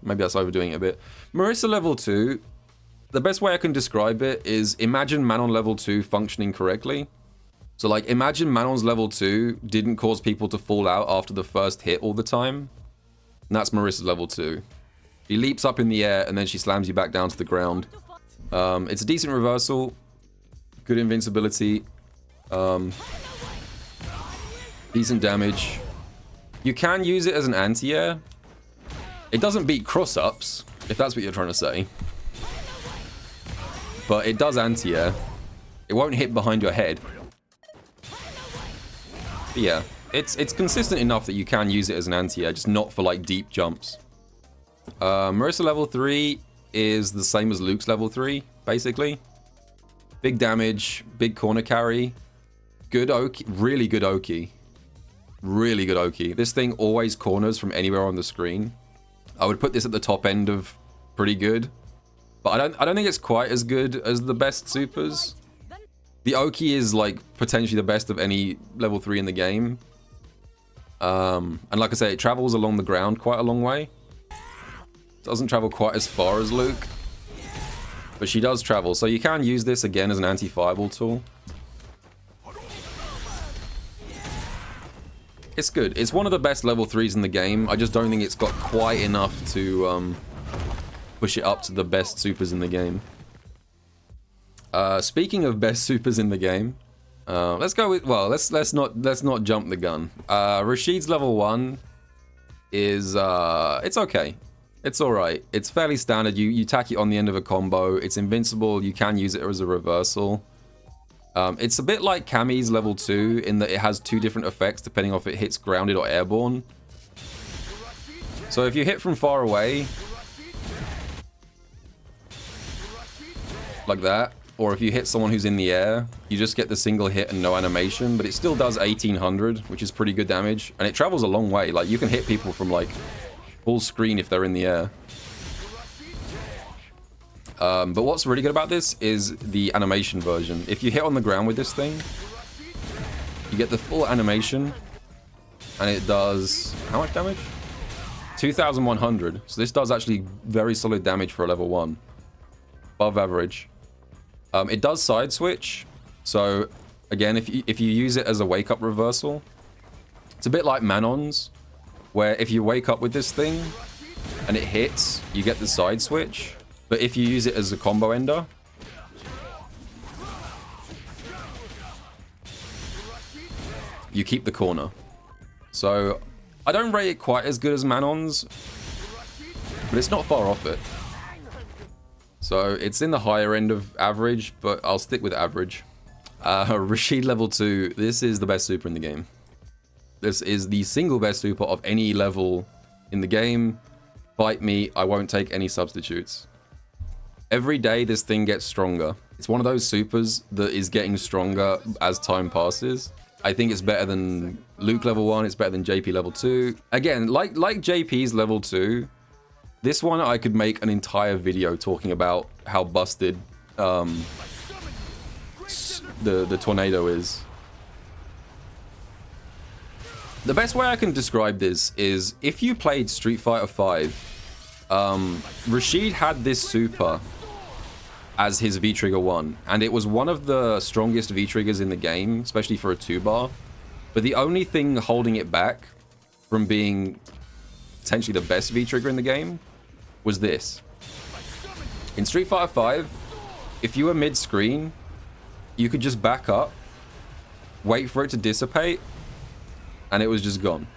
maybe that's overdoing it a bit. Marisa level 2, the best way I can describe it is imagine Manon level 2 functioning correctly. So like imagine Manon's level 2 didn't cause people to fall out after the first hit all the time. And that's Marisa's level 2. She leaps up in the air and then she slams you back down to the ground. It's a decent reversal. Good invincibility. Decent damage. You can use it as an anti-air. It doesn't beat cross-ups, if that's what you're trying to say. But it does anti-air. It won't hit behind your head. But yeah, it's consistent enough that you can use it as an anti-air, just not for like deep jumps. Marisa level 3 is the same as Luke's level 3, basically. Big damage, big corner carry, good Oki, really good Oki. Really good Oki. This thing always corners from anywhere on the screen. I would put this at the top end of pretty good. But I don't think it's quite as good as the best supers. The Oki is like potentially the best of any level 3 in the game. And like I say, it travels along the ground quite a long way. Doesn't travel quite as far as Luke. But she does travel, so you can use this again as an anti-fireball tool. It's good. It's one of the best level 3s in the game. I just don't think it's got quite enough to push it up to the best supers in the game. Speaking of best supers in the game, let's go with, well, let's not jump the gun. Rashid's level 1 is it's okay. It's alright. It's fairly standard. You tack it on the end of a combo. It's invincible. You can use it as a reversal. It's a bit like Cammy's level 2 in that it has 2 different effects depending on if it hits grounded or airborne. So if you hit from far away, like that, or if you hit someone who's in the air, you just get the single hit and no animation, but it still does 1800, which is pretty good damage, and it travels a long way. Like, you can hit people from like full screen if they're in the air. But what's really good about this is the animation version. If you hit on the ground with this thing, you get the full animation, and it does how much damage? 2100. So this does actually very solid damage for a level 1. Above average. It does side switch. So again, if you use it as a wake up reversal, it's a bit like Manon's, where if you wake up with this thing and it hits, you get the side switch. But if you use it as a combo ender, you keep the corner. So I don't rate it quite as good as Manon's, but it's not far off it. So it's in the higher end of average, but I'll stick with average. Rashid level 2, this is the best super in the game. This is the single best super of any level in the game. Fight me, I won't take any substitutes. Every day this thing gets stronger. It's one of those supers that is getting stronger as time passes. I think it's better than Luke level 1, it's better than JP level 2. Again, like JP's level 2, this one I could make an entire video talking about how busted the tornado is. The best way I can describe this is if you played Street Fighter V, Rashid had this super as his V-Trigger 1, and it was one of the strongest V-Triggers in the game, especially for a 2-bar. But the only thing holding it back from being potentially the best V-Trigger in the game was this. In Street Fighter V, if you were mid-screen, you could just back up, wait for it to dissipate, and it was just gone.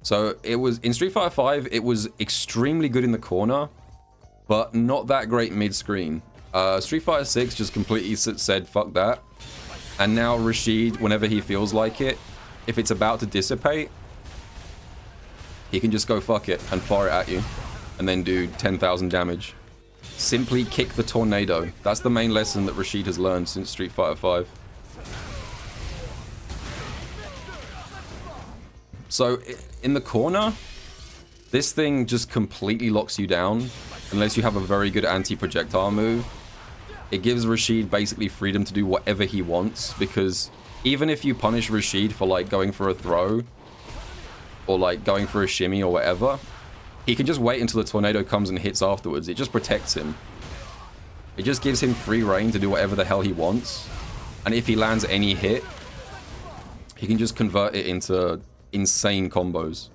So it was, in Street Fighter V, it was extremely good in the corner, but not that great mid-screen. Street Fighter 6 just completely said, fuck that. And now Rashid, whenever he feels like it, if it's about to dissipate, he can just go fuck it and fire it at you. And then do 10,000 damage. Simply kick the tornado. That's the main lesson that Rashid has learned since Street Fighter V. So, in the corner, This thing just completely locks you down unless you have a very good anti-projectile move. It gives Rashid basically freedom to do whatever he wants, because even if you punish Rashid for like going for a throw or like going for a shimmy or whatever, he can just wait until the tornado comes and hits afterwards. It just protects him. It just gives him free reign to do whatever the hell he wants. And if he lands any hit, he can just convert it into insane combos.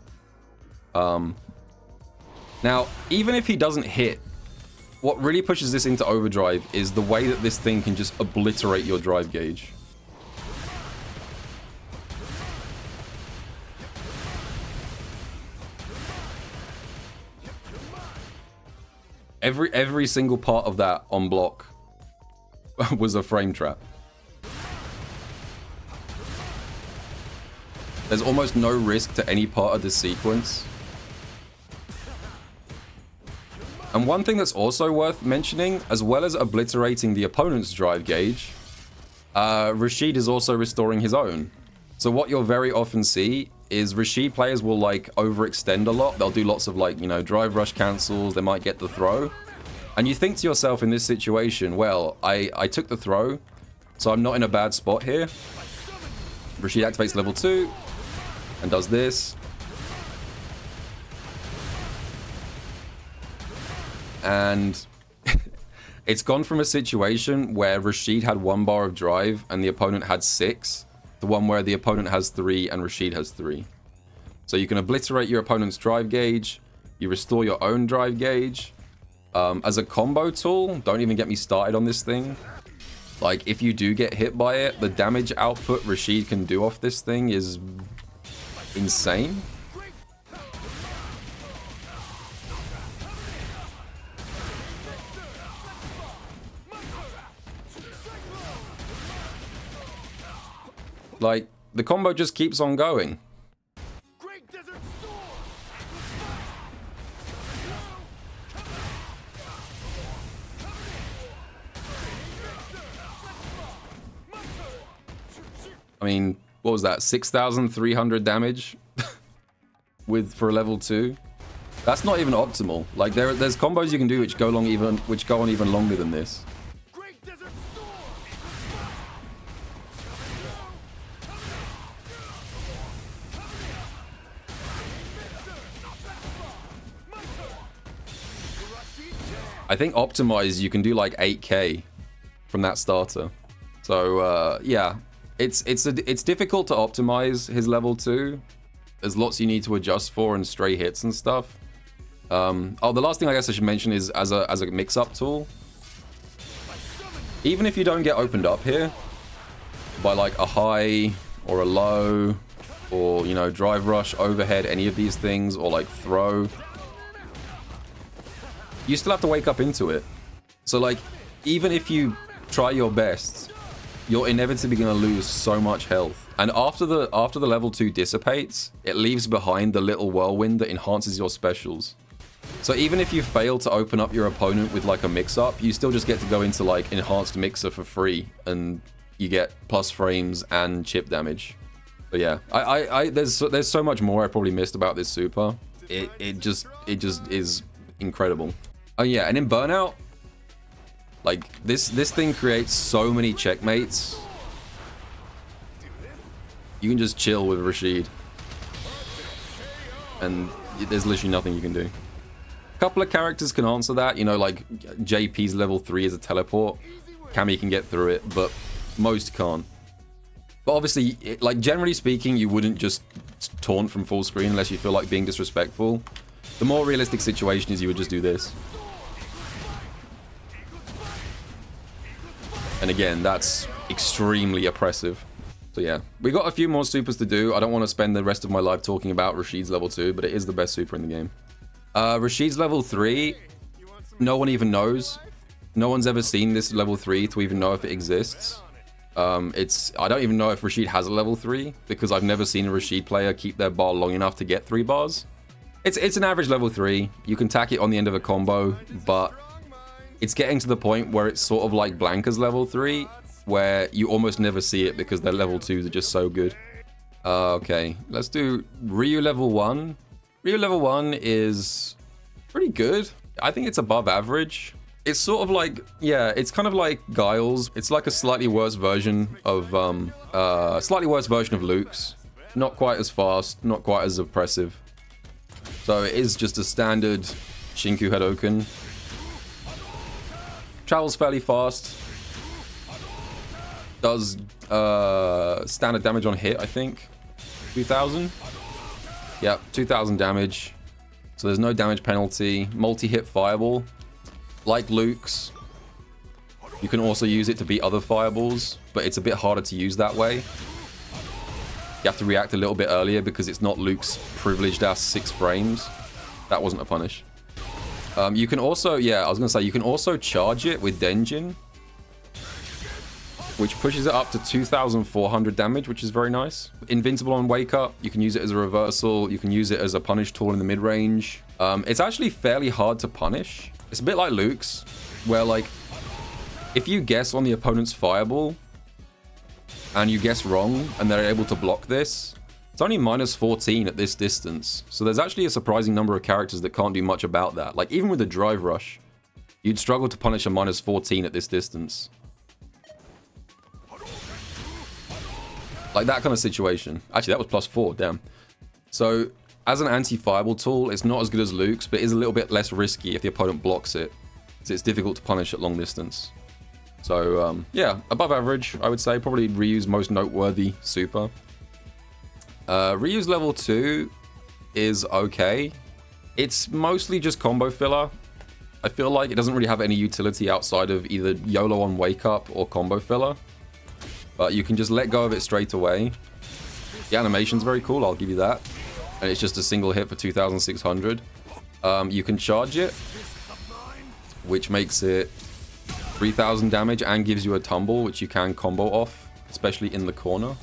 Now, even if he doesn't hit, what really pushes this into overdrive is the way that this thing can just obliterate your drive gauge. Every single part of that on block was a frame trap. There's almost no risk to any part of this sequence. And one thing that's also worth mentioning, as well as obliterating the opponent's drive gauge, Rashid is also restoring his own. So what you'll very often see is Rashid players will like overextend a lot. They'll do lots of like, you know, drive rush cancels. They might get the throw. And you think to yourself in this situation, well, I took the throw, so I'm not in a bad spot here. Rashid activates level 2 and does this. And it's gone from a situation where Rashid had 1 bar of drive and the opponent had 6, to one where the opponent has 3 and Rashid has 3. So you can obliterate your opponent's drive gauge, you restore your own drive gauge. As a combo tool, don't even get me started on this thing. Like, if you do get hit by it, the damage output Rashid can do off this thing is insane. Like, the combo just keeps on going. I mean, what was that? 6,300 damage for a level 2. That's not even optimal. Like, there's combos you can do which go on even longer than this. I think optimized you can do like 8k from that starter. So yeah, it's difficult to optimize his level 2. There's lots you need to adjust for and stray hits and stuff. Oh, the last thing I guess I should mention is as a mix-up tool. Even if you don't get opened up here by like a high or a low or, you know, drive rush, overhead, any of these things, or like throw, you still have to wake up into it. So like, even if you try your best, you're inevitably going to lose so much health. And after the level 2 dissipates, it leaves behind the little whirlwind that enhances your specials. So even if you fail to open up your opponent with like a mix-up, you still just get to go into like enhanced mixer for free, and you get plus frames and chip damage. But yeah, there's so much more I probably missed about this super. It just is incredible. Oh yeah, and in Burnout, like this thing creates so many checkmates. You can just chill with Rashid, and there's literally nothing you can do. A couple of characters can answer that, you know, like JP's level 3 is a teleport. Cammy can get through it, but most can't. But obviously, like generally speaking, you wouldn't just taunt from full screen unless you feel like being disrespectful. The more realistic situation is you would just do this. And again, that's extremely oppressive. So yeah, we got a few more supers to do. I don't want to spend the rest of my life talking about Rashid's level 2, but it is the best super in the game. Rashid's level 3, no one even knows. No one's ever seen this level 3 to even know if it exists. I don't even know if Rashid has a level 3, because I've never seen a Rashid player keep their bar long enough to get 3 bars. It's an average level 3. You can tack it on the end of a combo, but it's getting to the point where it's sort of like Blanka's level 3, where you almost never see it because their level 2s are just so good. Okay, let's do Ryu level 1. Ryu level 1 is pretty good. I think it's above average. It's sort of like, yeah, it's kind of like Guile's. It's like a slightly worse version of Luke's. Not quite as fast, not quite as oppressive. So it is just a standard Shinku Hadoken. Travels fairly fast. Does standard damage on hit, I think. 2,000. Yep, 2,000 damage. So there's no damage penalty. Multi-hit fireball. Like Luke's. You can also use it to beat other fireballs, but it's a bit harder to use that way. You have to react a little bit earlier because it's not Luke's privileged ass 6 frames. That wasn't a punish. You can also, yeah, I was gonna say, you can also charge it with Denjin, which pushes it up to 2,400 damage, which is very nice. Invincible on Wake Up, you can use it as a reversal, you can use it as a punish tool in the mid-range. It's actually fairly hard to punish. It's a bit like Luke's, where like, if you guess on the opponent's fireball, and you guess wrong, and they're able to block this, it's only minus 14 at this distance. So there's actually a surprising number of characters that can't do much about that. Like, even with the Drive Rush, you'd struggle to punish a minus 14 at this distance. Like that kind of situation. Actually, that was plus 4, damn. So, as an anti-fireball tool, it's not as good as Luke's, but is a little bit less risky if the opponent blocks it. So it's difficult to punish at long distance. So, yeah, above average, I would say. Probably Ryu's most noteworthy super. Ryu's level 2 is okay. It's mostly just combo filler. I feel like it doesn't really have any utility outside of either YOLO on Wake Up or combo filler. But you can just let go of it straight away. The animation's very cool, I'll give you that. And it's just a single hit for 2,600. You can charge it, which makes it 3,000 damage and gives you a tumble, which you can combo off, especially in the corner.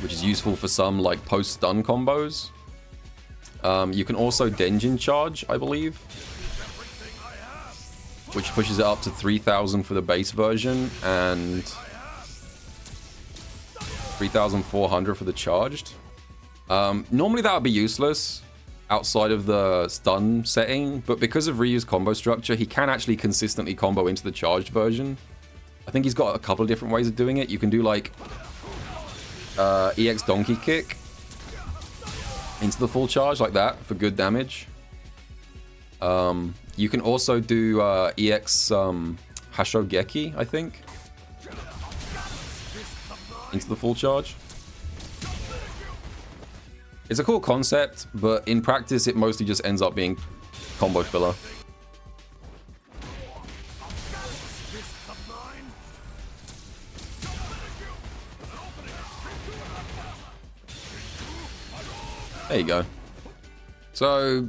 Which is useful for some like post-stun combos. You can also Denjin charge, I believe, which pushes it up to 3,000 for the base version and 3,400 for the charged. Normally that would be useless outside of the stun setting, but because of Ryu's combo structure, he can actually consistently combo into the charged version. I think he's got a couple of different ways of doing it. You can do like EX Donkey Kick into the full charge like that for good damage. You can also do EX Hashogeki, I think, into the full charge. It's a cool concept, but in practice it mostly just ends up being combo filler. There you go. So,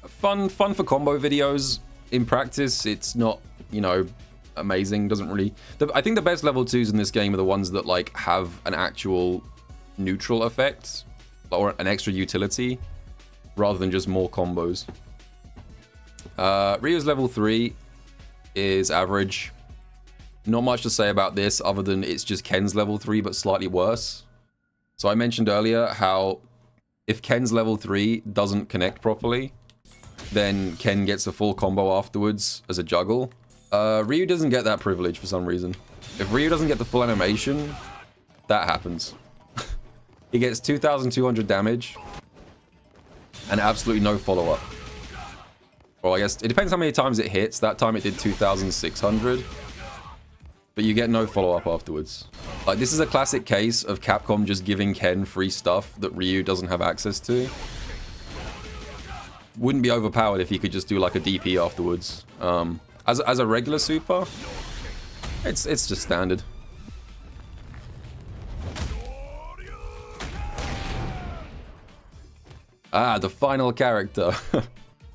fun for combo videos. In practice, it's not, you know, amazing. Doesn't really... I think the best level 2s in this game are the ones that, like, have an actual neutral effect or an extra utility rather than just more combos. Ryu's level 3 is average. Not much to say about this other than it's just Ken's level 3 but slightly worse. So I mentioned earlier how if Ken's level 3 doesn't connect properly, then Ken gets a full combo afterwards as a juggle. Ryu doesn't get that privilege for some reason. If Ryu doesn't get the full animation, that happens. He gets 2,200 damage and absolutely no follow-up. Well, I guess it depends how many times it hits. That time it did 2,600. But you get no follow-up afterwards. Like, this is a classic case of Capcom just giving Ken free stuff that Ryu doesn't have access to. Wouldn't be overpowered if he could just do like a DP afterwards. As a regular super, it's just standard. Ah, the final character.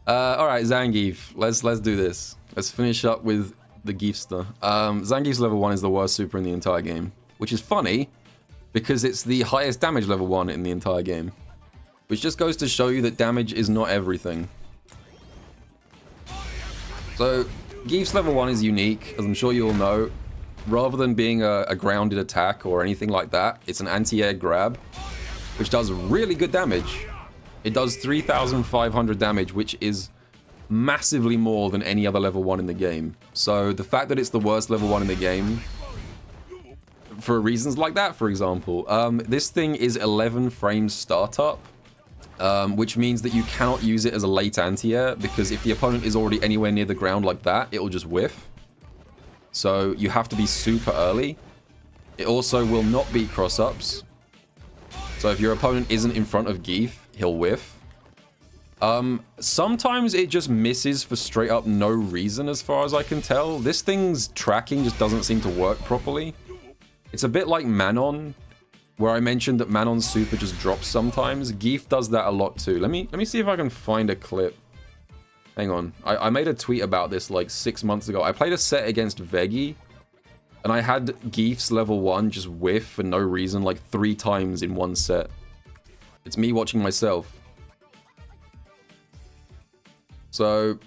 Alright, Zangief. Let's do this. Let's finish up with the Geefster. Zangief's level 1 is the worst super in the entire game. Which is funny, because it's the highest damage level 1 in the entire game. Which just goes to show you that damage is not everything. So, Geef's level 1 is unique, as I'm sure you all know. rather than being a grounded attack or anything like that, it's an anti-air grab, which does really good damage. It does 3,500 damage, which is massively more than any other level 1 in the game. So the fact that it's the worst level 1 in the game, for reasons like that, for example, this thing is 11 frames startup, which means that you cannot use it as a late anti-air, because if the opponent is already anywhere near the ground like that, it'll just whiff. So you have to be super early. It also will not beat cross-ups. So if your opponent isn't in front of Geef, he'll whiff. Sometimes it just misses for straight up no reason as far as I can tell. This thing's tracking just doesn't seem to work properly. It's a bit like Manon, where I mentioned that Manon's super just drops sometimes. Geef does that a lot too. Let me see if I can find a clip. Hang on. I made a tweet about this like 6 months ago. I played a set against Veggie, and I had Geef's level 1 just whiff for no reason like 3 times in one set. It's me watching myself. So,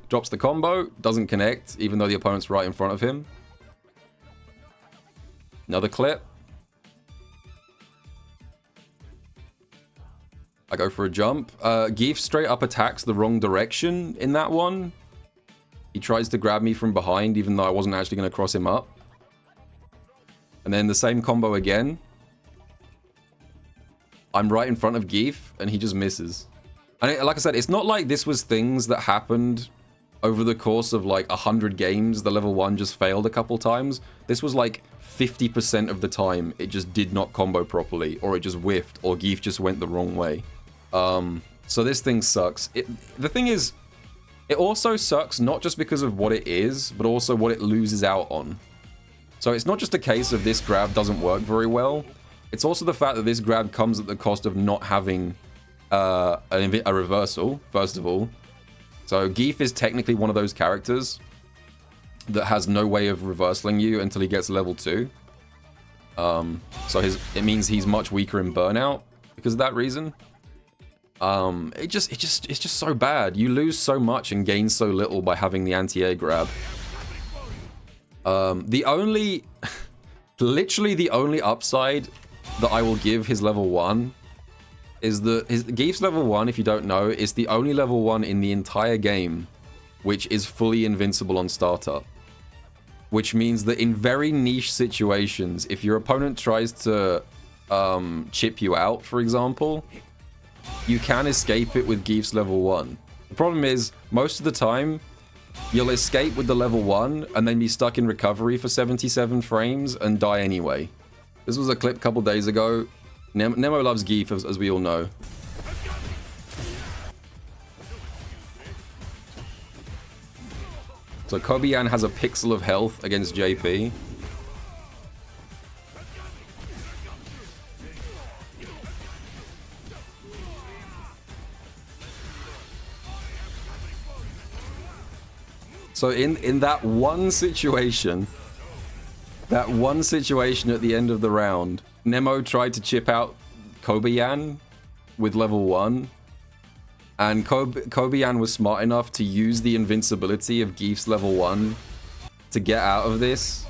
drops the combo, doesn't connect, even though the opponent's right in front of him. Another clip. I go for a jump. Geef straight up attacks the wrong direction in that one. He tries to grab me from behind, even though I wasn't actually going to cross him up. And then the same combo again. I'm right in front of Geef, and he just misses. And like I said, it's not like this was things that happened over the course of like 100 games. The level 1 just failed a couple times. This was like 50% of the time it just did not combo properly, or it just whiffed, or Geef just went the wrong way. So this thing sucks. The thing is, it also sucks not just because of what it is, but also what it loses out on. So it's not just a case of this grab doesn't work very well. It's also the fact that this grab comes at the cost of not having a reversal, first of all. So Geef is technically one of those characters that has no way of reversing you until he gets level 2. So it means he's much weaker in burnout because of that reason. It's just so bad. You lose so much and gain so little by having the anti-air grab. Literally the only upside that I will give his level 1 is that Geef's level 1, if you don't know, is the only level 1 in the entire game which is fully invincible on startup. Which means that in very niche situations, if your opponent tries to chip you out, for example, you can escape it with Geef's level 1. The problem is, most of the time, you'll escape with the level 1 and then be stuck in recovery for 77 frames and die anyway. This was a clip a couple days ago. Nemo loves Geef, as we all know. So Kobian has a pixel of health against JP. So in that one situation at the end of the round, Nemo tried to chip out Kobian with level 1. And Kobian was smart enough to use the invincibility of Geef's level 1 to get out of this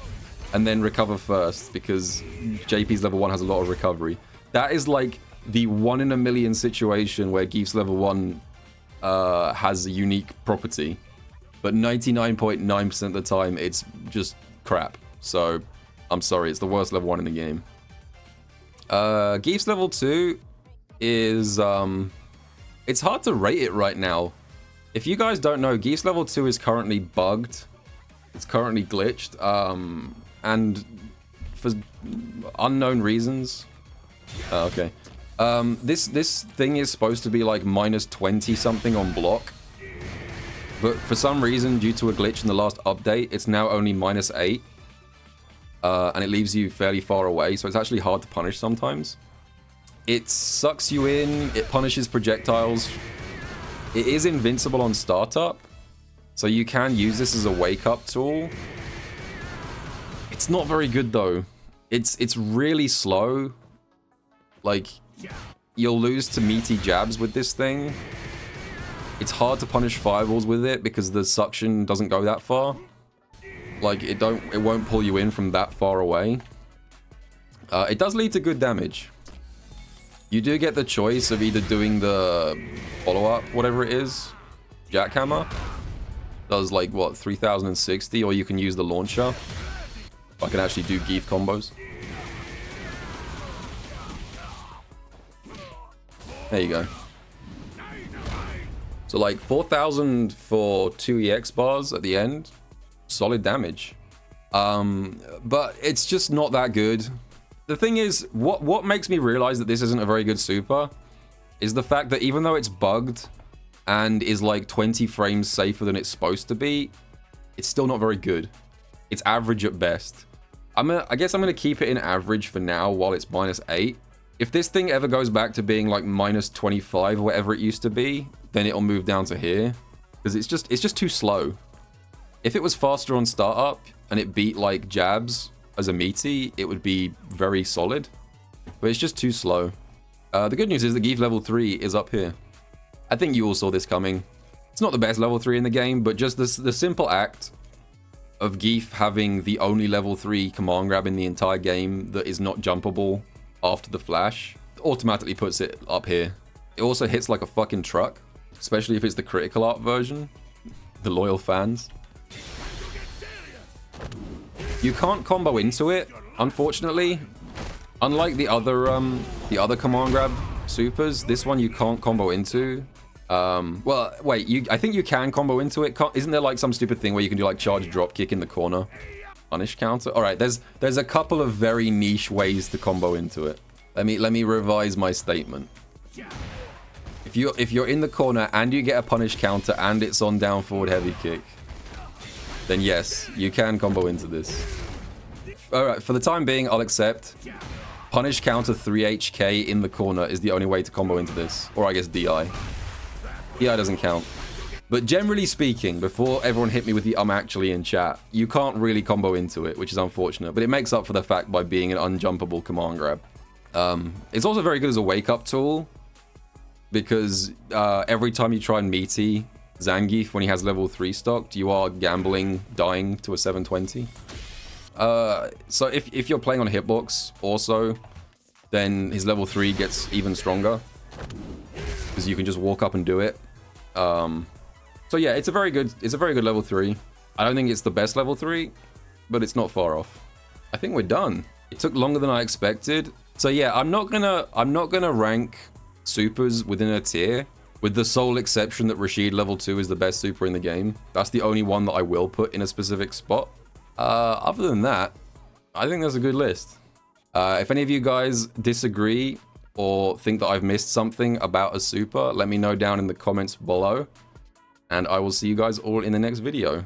and then recover first, because JP's level 1 has a lot of recovery. That is like the 1 in a million situation where Geef's level 1 has a unique property. But 99.9% of the time, it's just crap. So, I'm sorry, it's the worst level 1 in the game. Geef's level 2 is... It's hard to rate it right now. If you guys don't know, Geef's level 2 is currently bugged. It's currently glitched. And for unknown reasons... okay. This thing is supposed to be like minus 20 something on block. But for some reason, due to a glitch in the last update, it's now only minus 8. And it leaves you fairly far away, so it's actually hard to punish sometimes. It sucks you in, it punishes projectiles. It is invincible on startup, so you can use this as a wake-up tool. It's not very good though. It's really slow. Like, you'll lose to meaty jabs with this thing. It's hard to punish fireballs with it because the suction doesn't go that far. Like, it won't pull you in from that far away. It does lead to good damage. You do get the choice of either doing the follow-up, whatever it is, jackhammer. Does like, what, 3060, or you can use the launcher. I can actually do Zangief combos. There you go. So like 4,000 for 2 EX bars at the end. Solid damage. But it's just not that good. The thing is, what makes me realize that this isn't a very good super is the fact that even though it's bugged and is like 20 frames safer than it's supposed to be, it's still not very good. It's average at best. I guess I'm gonna keep it in average for now while it's -8. If this thing ever goes back to being like -25 or whatever it used to be, then it'll move down to here. Because it's just too slow. If it was faster on startup and it beat like jabs as a meaty, it would be very solid. But it's just too slow. The good news is the Zangief level 3 is up here. I think you all saw this coming. It's not the best level 3 in the game, but just the simple act of Zangief having the only level 3 command grab in the entire game that is not jumpable after the flash automatically puts it up here. It also hits like a fucking truck, especially if it's the critical art version. The loyal fans. You can't combo into it, unfortunately. Unlike the other command grab supers, this one you can't combo into. Well, wait, I think you can combo into it. Isn't there like some stupid thing where you can do like charge drop kick in the corner? Punish counter? All right, there's a couple of very niche ways to combo into it. Let me revise my statement. If you're in the corner and you get a punish counter and it's on down forward heavy kick, then yes, you can combo into this. All right, for the time being, I'll accept. Punish counter 3HK in the corner is the only way to combo into this. Or I guess DI. DI doesn't count. But generally speaking, before everyone hit me with the actually in chat, you can't really combo into it, which is unfortunate. But it makes up for the fact by being an unjumpable command grab. It's also very good as a wake-up tool. Because every time you try and meaty Zangief when he has level 3 stocked, you are gambling dying to a 720. So if you're playing on hitbox also, then his level 3 gets even stronger. Because you can just walk up and do it. So yeah, it's a very good level 3. I don't think it's the best level 3, but it's not far off. I think we're done. It took longer than I expected. So yeah, I'm not gonna rank supers within a tier, with the sole exception that Rashid level 2 is the best super in the game. That's the only one that I will put in a specific spot. Other than that, I think that's a good list. If any of you guys disagree or think that I've missed something about a super, let me know down in the comments below. And I will see you guys all in the next video.